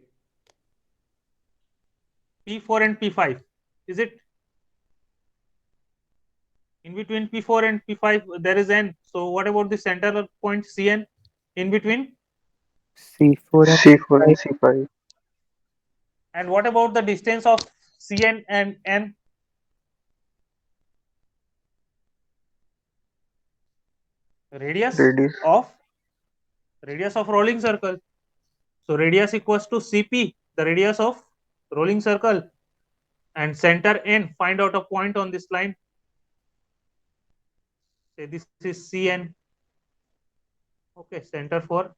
P4 and P5. Is it? In between P4 and P5 there is N. So what about the center point CN in between? C4 and C4 and C5. And what about the distance of CN and N? Radius of rolling circle. So radius equals to Cp, the radius of rolling circle, and center N. Find out a point on this line. Say this is CN. Okay, center for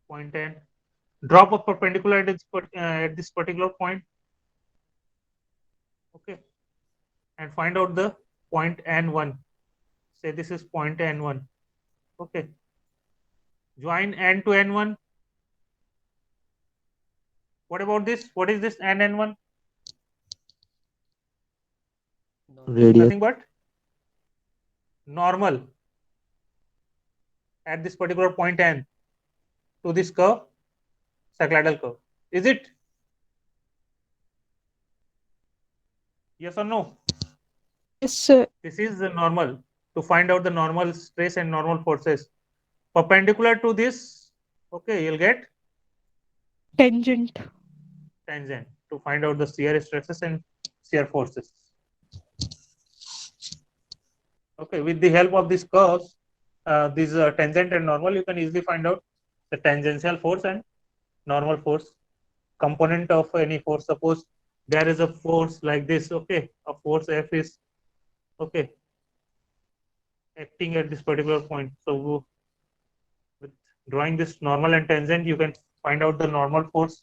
point N. Drop a perpendicular at this particular point. Okay, and find out the point N1. Say this is point N1. Okay, join N to N1. What about this? What is this N1? Radius. Nothing but normal at this particular point N to this curve, cycloidal curve. Is it? Yes or no? Yes, sir. This is the normal. To find out the normal stress and normal forces perpendicular to this, okay, you'll get Tangent. tangent to find out the shear stresses and shear forces. Okay, with the help of these curves, these tangent and normal, you can easily find out the tangential force and normal force component of any force. Suppose there is a force like this, okay, a force F is, okay, acting at this particular point. So with drawing this normal and tangent, you can find out the normal force,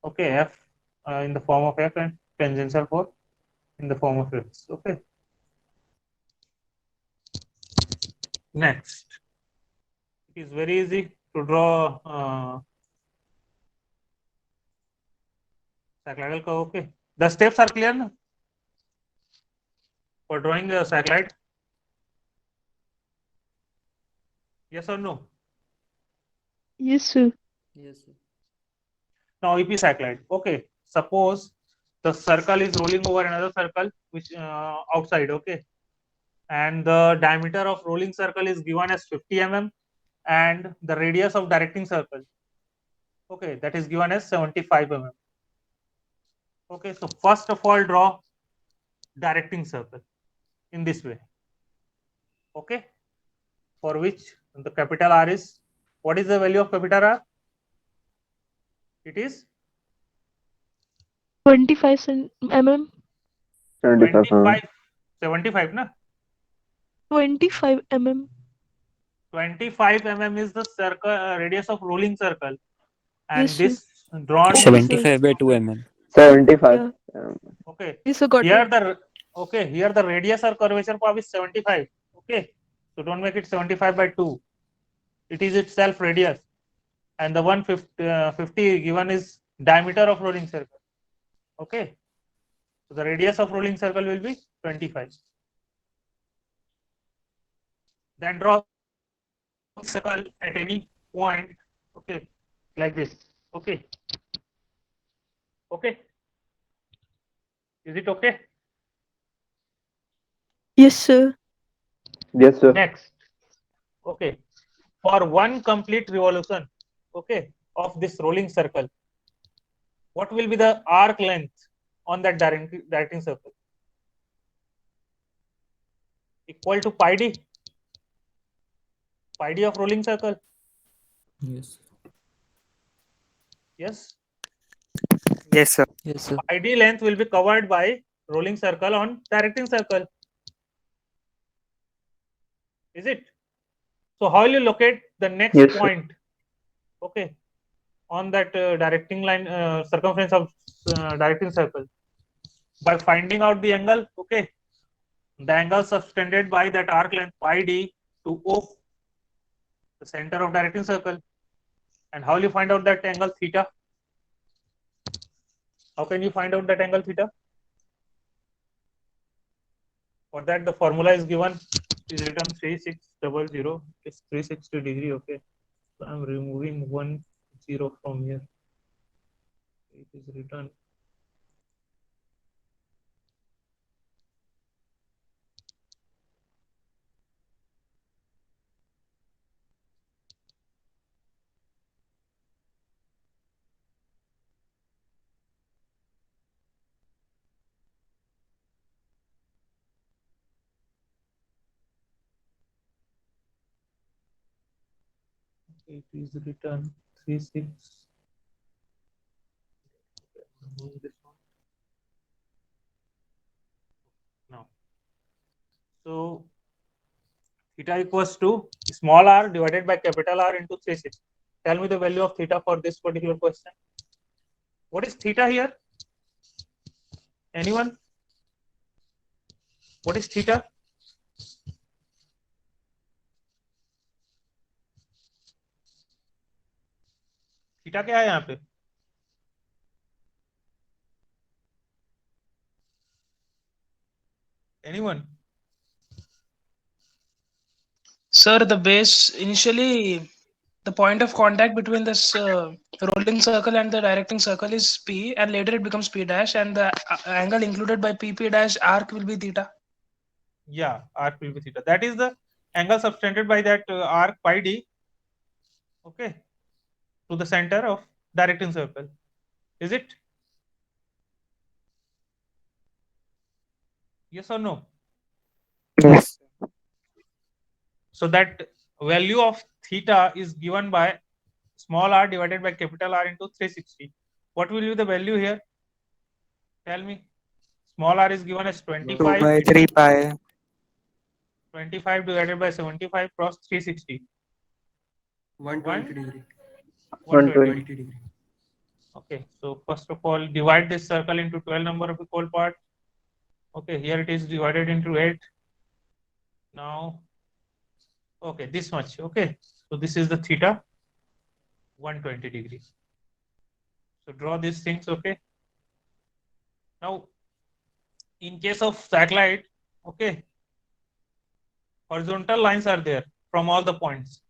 okay, F in the form of F, and tangential force in the form of F. Okay. Next, it is very easy to draw cycloidal curve. Okay, the steps are clear now for drawing a cycloid. Yes or no? Yes, sir. Yes, sir. Now epicycloid. Okay, suppose the circle is rolling over another circle which outside. Okay, and the diameter of rolling circle is given as 50 mm, and the radius of directing circle, okay, that is given as 75 mm. Okay, so first of all, draw directing circle in this way. Okay, for which the capital R is, what is the value of capital R? It is 25 mm. 75 na? 25 mm. 25 mm is the circle radius of rolling circle, and Yes, this drawn 75 by 2 mm. 75. okay. Yes, sir, got Here it. here the radius or curvature path is 75. Okay, so don't make it 75 by 2. It is itself radius, and the 150 given is diameter of rolling circle. Okay, so the radius of rolling circle will be 25. Then draw circle at any point. Okay, like this. Okay. Okay. Is it okay? Yes, sir. Yes, sir. Next. Okay. For one complete revolution, okay, of this rolling circle, what will be the arc length on that directing circle? Equal to pi d. Pi d of rolling circle. Yes. Yes. Yes, sir. Yes, sir. Pi d length will be covered by rolling circle on directing circle. Is it? So how will you locate the next Yes, sir. point? Okay, on that directing line, circumference of directing circle, by finding out the angle. Okay, the angle subtended by that arc length pi d to O, the center of directing circle. And how will you find out that angle theta? How can you find out that angle theta? For that, the formula is given. Is written 3600. It's 360 degree. Okay, so I'm removing 1 0 from here. It is written it is written 36. Remove this one. Now, so theta equals to small r divided by capital R into 360. Tell me the value of theta for this particular question. What is theta here? Anyone? What is theta? Theta क्या है यहाँ पे? Anyone? Sir, the base initially, the point of contact between this rolling circle and the directing circle is P, and later it becomes P dash, and the angle included by PP dash arc will be theta. Yeah, arc will be theta. That is the angle subtended by that arc pi d. Okay, to the center of directing circle. Is it? Yes or no? Yes. So that value of theta is given by small r divided by capital R into 360. What will be the value here? Tell me. Small r is given as 2 25. by 3 pi. 25 divided by 75 cross 360. 120 degree. 120. 120 degree. Okay, so first of all, divide this circle into 12 number of equal parts. Okay, here it is divided into 8. Now, okay, this much. Okay, so this is the theta, 120 degrees. So draw these things. Okay. Now, in case of satellite, okay, horizontal lines are there from all the points.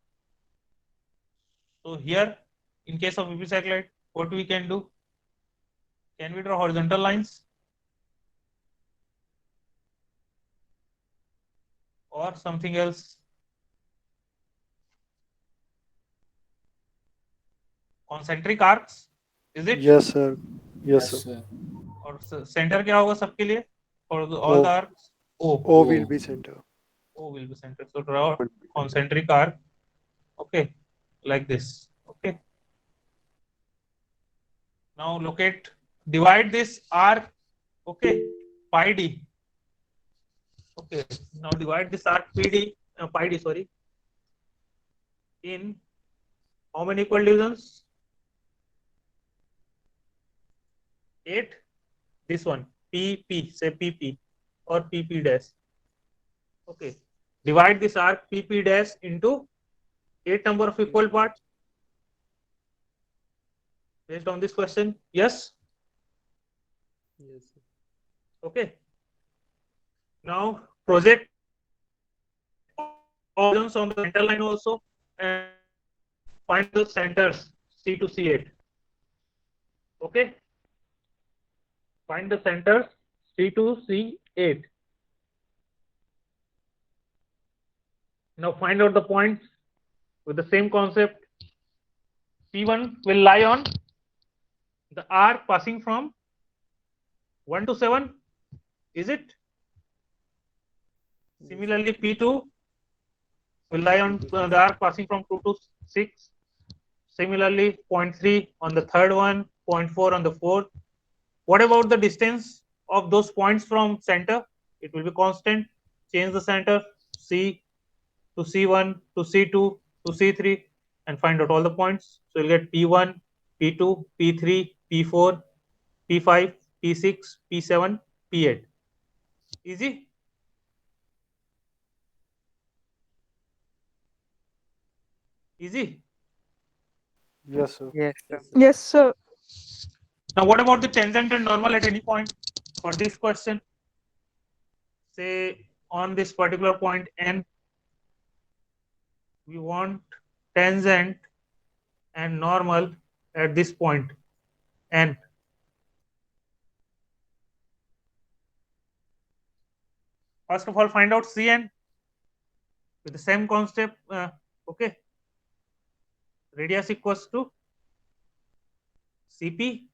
So here, in case of VP satellite, what we can do? Can we draw horizontal lines? Or something else? Concentric arcs? Is it? Yes, sir. Yes, sir. और center क्या होगा सबके लिए? For all the arcs? O will be center. O will be center. So draw concentric arc. Okay, like this. Okay. Now locate, divide this arc. Okay, pi d. Okay. Now divide this arc pi d. Sorry. In how many equal divisions? 8. This one PP, say PP or PP dash. Okay, divide this arc PP dash into 8 number of equal parts based on this question. Yes. Yes, sir. Okay. Now project options on the center line also and find the centers C to C8. Okay. Find the centers C to C8. Now find out the points with the same concept. P1 will lie on the arc passing from 1 to 7. Is it? Similarly, P2 will lie on the arc passing from 2 to 6. Similarly, 0.3 on the third one, 0.4 on the fourth, What about the distance of those points from center? It will be constant. Change the center C to C1 to C2 to C3 and find out all the points. So you'll get P1, P2, P3, P4, P5, P6, P7, P8. Easy? Easy? Yes, sir. Yes, sir. Yes, sir. Now what about the tangent and normal at any point for this question? Say on this particular point N, we want tangent and normal at this point N. First of all, find out Cn with the same concept. Okay, radius equals to Cp.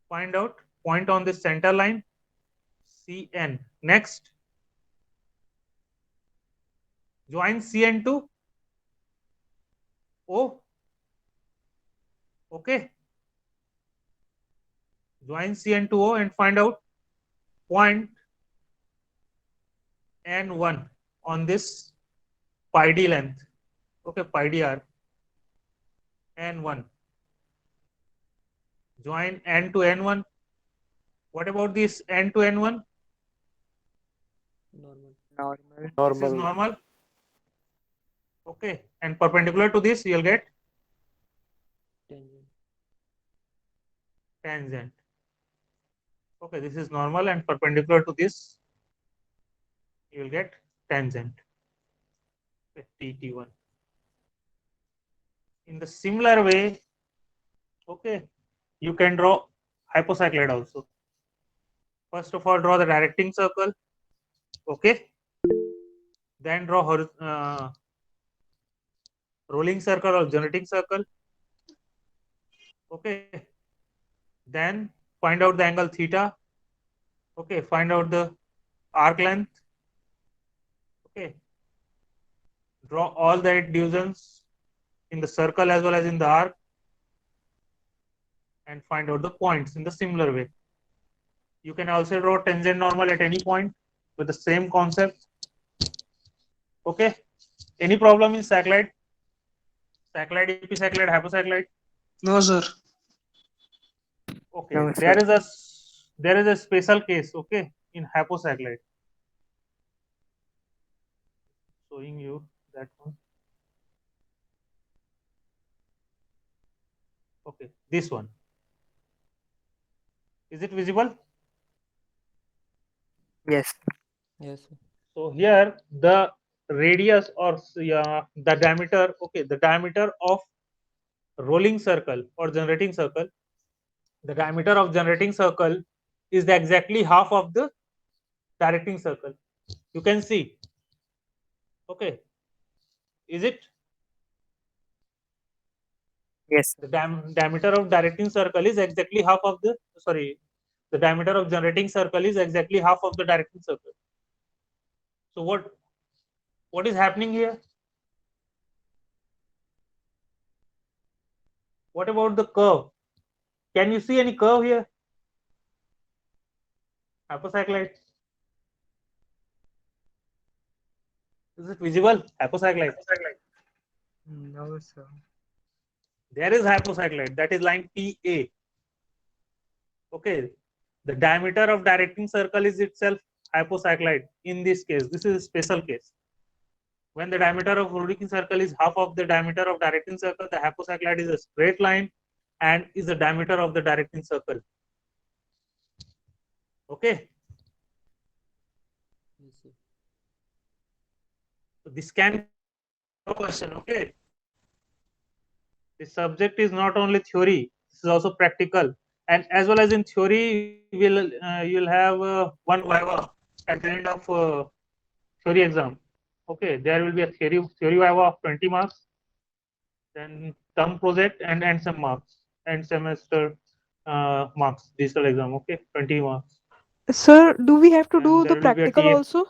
Find out point on this center line Cn. Next, join Cn to O. Okay, join Cn to O and find out point N1 on this pi d length. Okay, pi dr. N1. Join N to N1. What about this N to N1? Normal. Normal. This is normal. Okay, and perpendicular to this, you'll get Tangent. tangent. Okay, this is normal and perpendicular to this, you will get tangent. Okay, T1. In the similar way, okay, you can draw hypocycloid also. First of all, draw the directing circle. Okay, then draw rolling circle or generating circle. Okay, then find out the angle theta. Okay, find out the arc length. Okay, draw all the 8 divisions in the circle as well as in the arc and find out the points in the similar way. You can also draw tangent normal at any point with the same concept. Okay, any problem in cycloid? Cycloid, epicycloid, hypocycloid? No, sir. Okay, No, there is a special case, okay, in hypocycloid. Showing you that one. Okay, this one. Is it visible? Yes. Yes, sir. So here the radius or the diameter, okay, the diameter of rolling circle or generating circle, the diameter of generating circle is exactly half of the directing circle. You can see. Okay, is it? Yes. The diameter of directing circle is exactly half of the, sorry, the diameter of generating circle is exactly half of the directing circle. So what is happening here? What about the curve? Can you see any curve here? Hypocycloid. Is it visible? Hypocycloid. No, sir. There is hypocycloid. That is line PA. Okay. The diameter of directing circle is itself hypocycloid. In this case, this is a special case. When the diameter of rolling circle is half of the diameter of directing circle, the hypocycloid is a straight line and is the diameter of the directing circle. Okay. Yes, sir. So this can be a question. Okay. The subject is not only theory, this is also practical, and as well as in theory, you'll have one viva at the end of theory exam. Okay, there will be a theory viva of 20 marks, then some project and some marks, and semester marks, digital exam. Okay, 20 marks. Sir, do we have to And do there the will be a practical TA. also?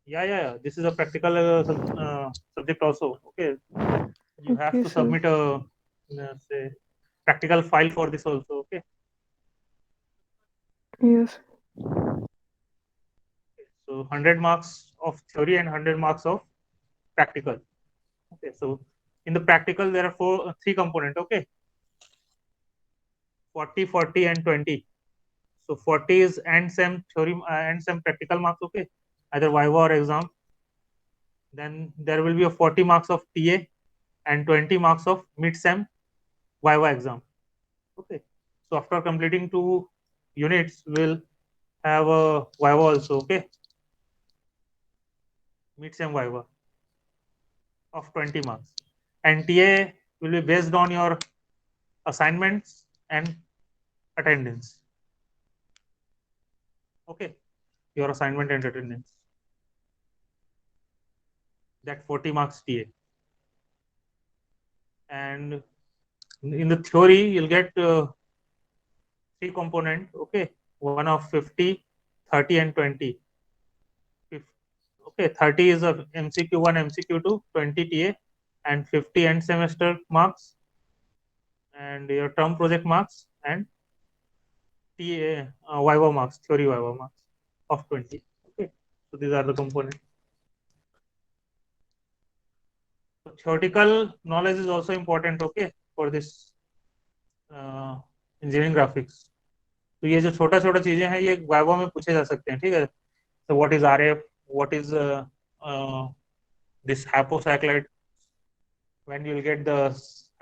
Yeah. This is a practical subject also. Okay, you have Okay, to sir. submit a say practical file for this also. Okay. Yes. So 100 marks of theory and 100 marks of practical. Okay. So in the practical, there are three components. Okay. 40, 40, and 20. So 40 is and SEM theory and SEM practical marks. Okay. Either Viva or exam. Then there will be a 40 marks of TA and 20 marks of mid-SEM Viva exam. Okay. So after completing 2 units, we'll have a Viva also. Okay. Mid-SEM Viva of 20 marks. And TA will be based on your assignments and attendance. Okay. Your assignment and attendance. That 40 marks TA. And in the theory, you'll get 3 components. Okay. One of 50, 30, and 20. Okay. 30 is of MCQ1, MCQ2, 20 TA, and 50 end semester marks, and your term project marks, and TA Viva marks, theory Viva marks of 20. Okay. So these are the components. So theoretical knowledge is also important. Okay. For this engineering graphics. तो ये जो छोटा छोटा चीजें हैं ये viva में पूछे जा सकते हैं. ठीक है. So what is RF? What is this hypocycloid? When you will get the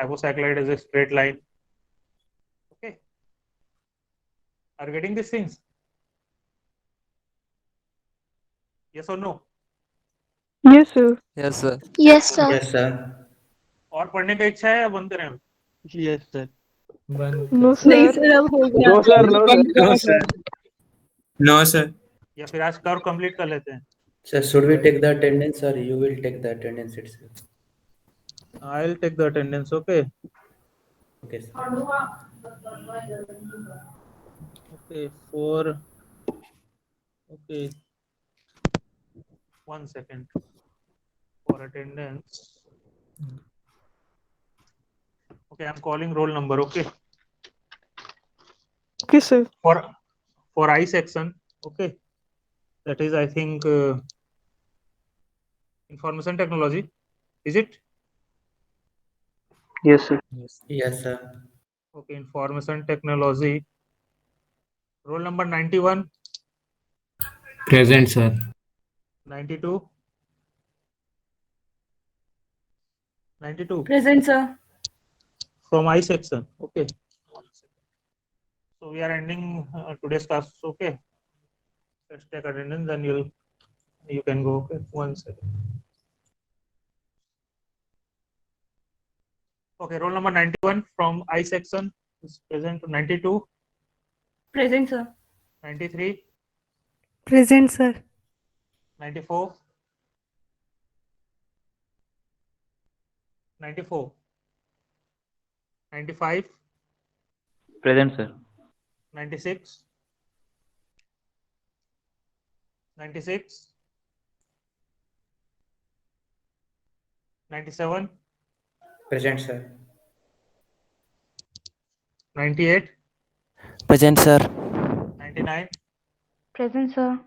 hypocycloid as a straight line. Okay. Are you getting these things? Yes or no? Yes, sir. Yes, sir. Yes, sir. Yes, sir. और पढ़ने का इच्छा है या बंद करें हम? Yes, sir. No, sir. No, sir. No, sir. No, sir. No, sir. या फिर आज कर्व कंप्लीट कर लेते हैं. Sir, should we take the attendance or you will take the attendance itself? I'll take the attendance. Okay. Okay, sir. Okay. 4. Okay. 1 second. For attendance. Okay, I'm calling roll number. Okay. Okay, sir. For I section. Okay. That is, I think, information technology. Is it? Yes, sir. Yes, sir. Okay, information technology. Roll number 91, Present, sir. 92, 92 Present, sir. from I section. Okay. So we are ending today's class. Okay. Let's take attendance, and you can go. Okay. 1 second. Okay. Roll number 91 from I section is present. 92, Present, sir. 93, Present, sir. 94, 94, 95, Present, sir. 96, 96, 97, Present, sir. 98, Present, sir. 99, Present, sir.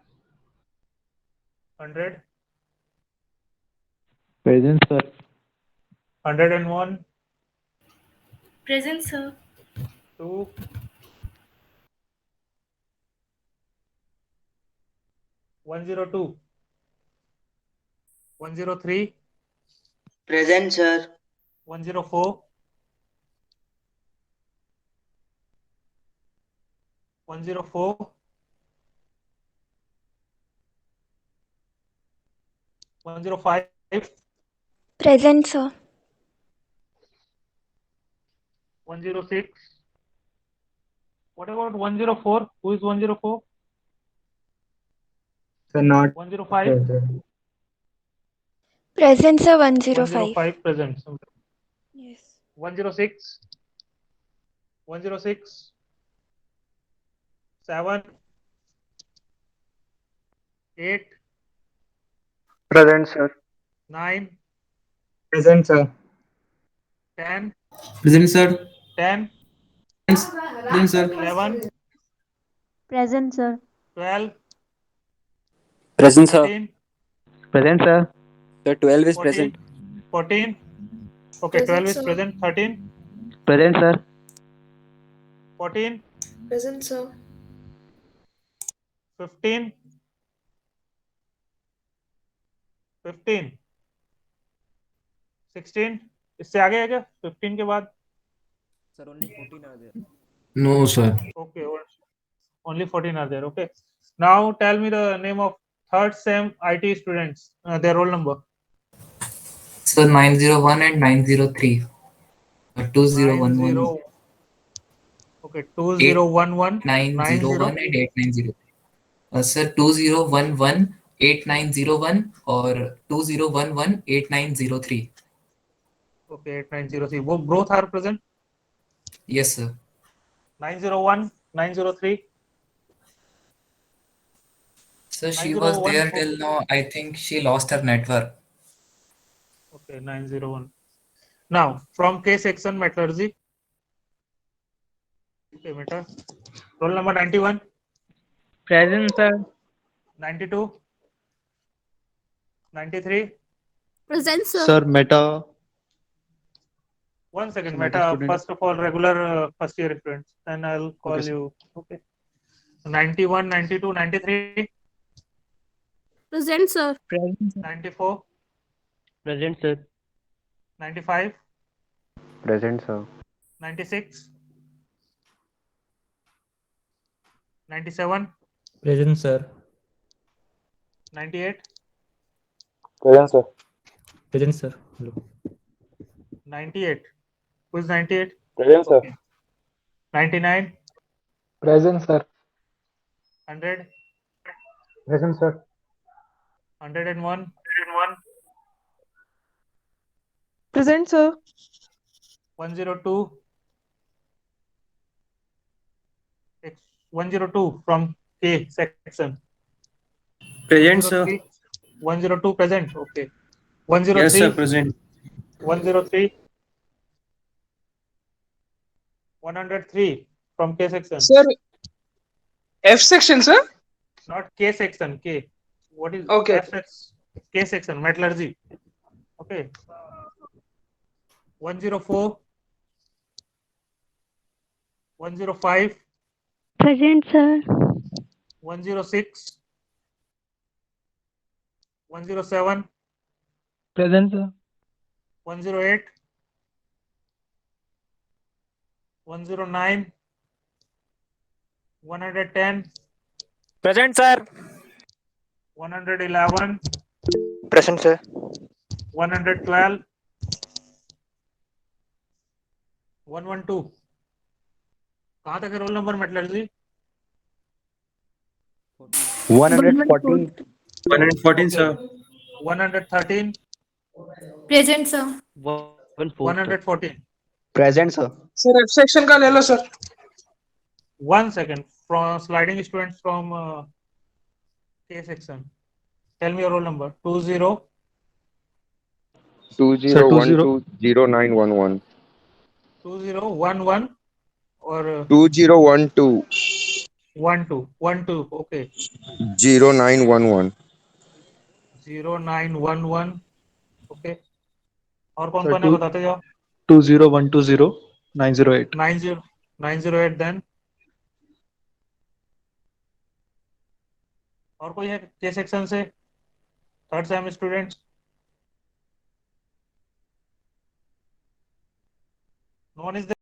100, Present, sir. 101, Present, sir. 2, 102, 103, Present, sir. 104, 104, 105, Present, sir. 106. What about 104? Who is 104? Sir, not 105. Present, sir. 105. 105 present. Yes. 106. 106. 7. 8. Present, sir. 9. present, sir. 10. Present, sir. 10. Present, sir. 11, Present, sir. 12, Present, sir. 13, Present, sir. Sir, 12 is 14, present. 14. Okay, 12 is present. 13, Present, sir. 14, Present, sir. 15, 15, 16. इससे आगे है क्या 15 के बाद? Sir, only 14 are there. No, sir. Okay, only 14 are there. Okay. Now tell me the name of third sem IT students, their roll number. So 901 and 903. 2011. 90. Okay, 2011, 901 and 890. Sir, 2011 8901 or 2011 8903. Okay, 8903. Both are present. Yes, sir. 901, 903. So she was there 9014. till now. I think she lost her network. Okay, 901. Now, from K section metallurgy. Okay, meter. Roll number 91, Present, sir. 92, 93. Present, sir. Sir, Meta. One second, Meta Meta. student. First of all, regular first year students. Then I'll call Okay, sir. you. Okay. 91, 92, 93, Present, sir. 94, Present, sir. 95, Present, sir. 96, 97, Present, sir. 98, Present, sir. Present, sir. 98. Who is 98? Present, sir. Okay. 99, Present, sir. 100, Present, sir. 101, Present, sir. 102, 102 from K section. Present, sir. 103, 102 present. Okay. 103, Yes, sir, present. 103, 103 from K section. Sir, F section, sir. Not K section. K. What is Okay. F section? K section metallurgy. Okay. 104, 105, Present, sir. 106, 107, Present, sir. 108, 109, 110, Present, sir. 111, Present, sir. 112, 112. कहाँ तक है roll number metallurgy? 114. 114, sir. 113, Present, sir. 114. Present, sir. Sir, F section का ले लो, sir. 1 second. From sliding students from K section. Tell me your roll number. 20, 20120911. 2011 or 2012 12. Okay. 0911. 0911. Okay. और कौन Sir, कौन है बताते जाओ. 20120 908. 908 then. और कोई है K section से? Third same students? No one is there.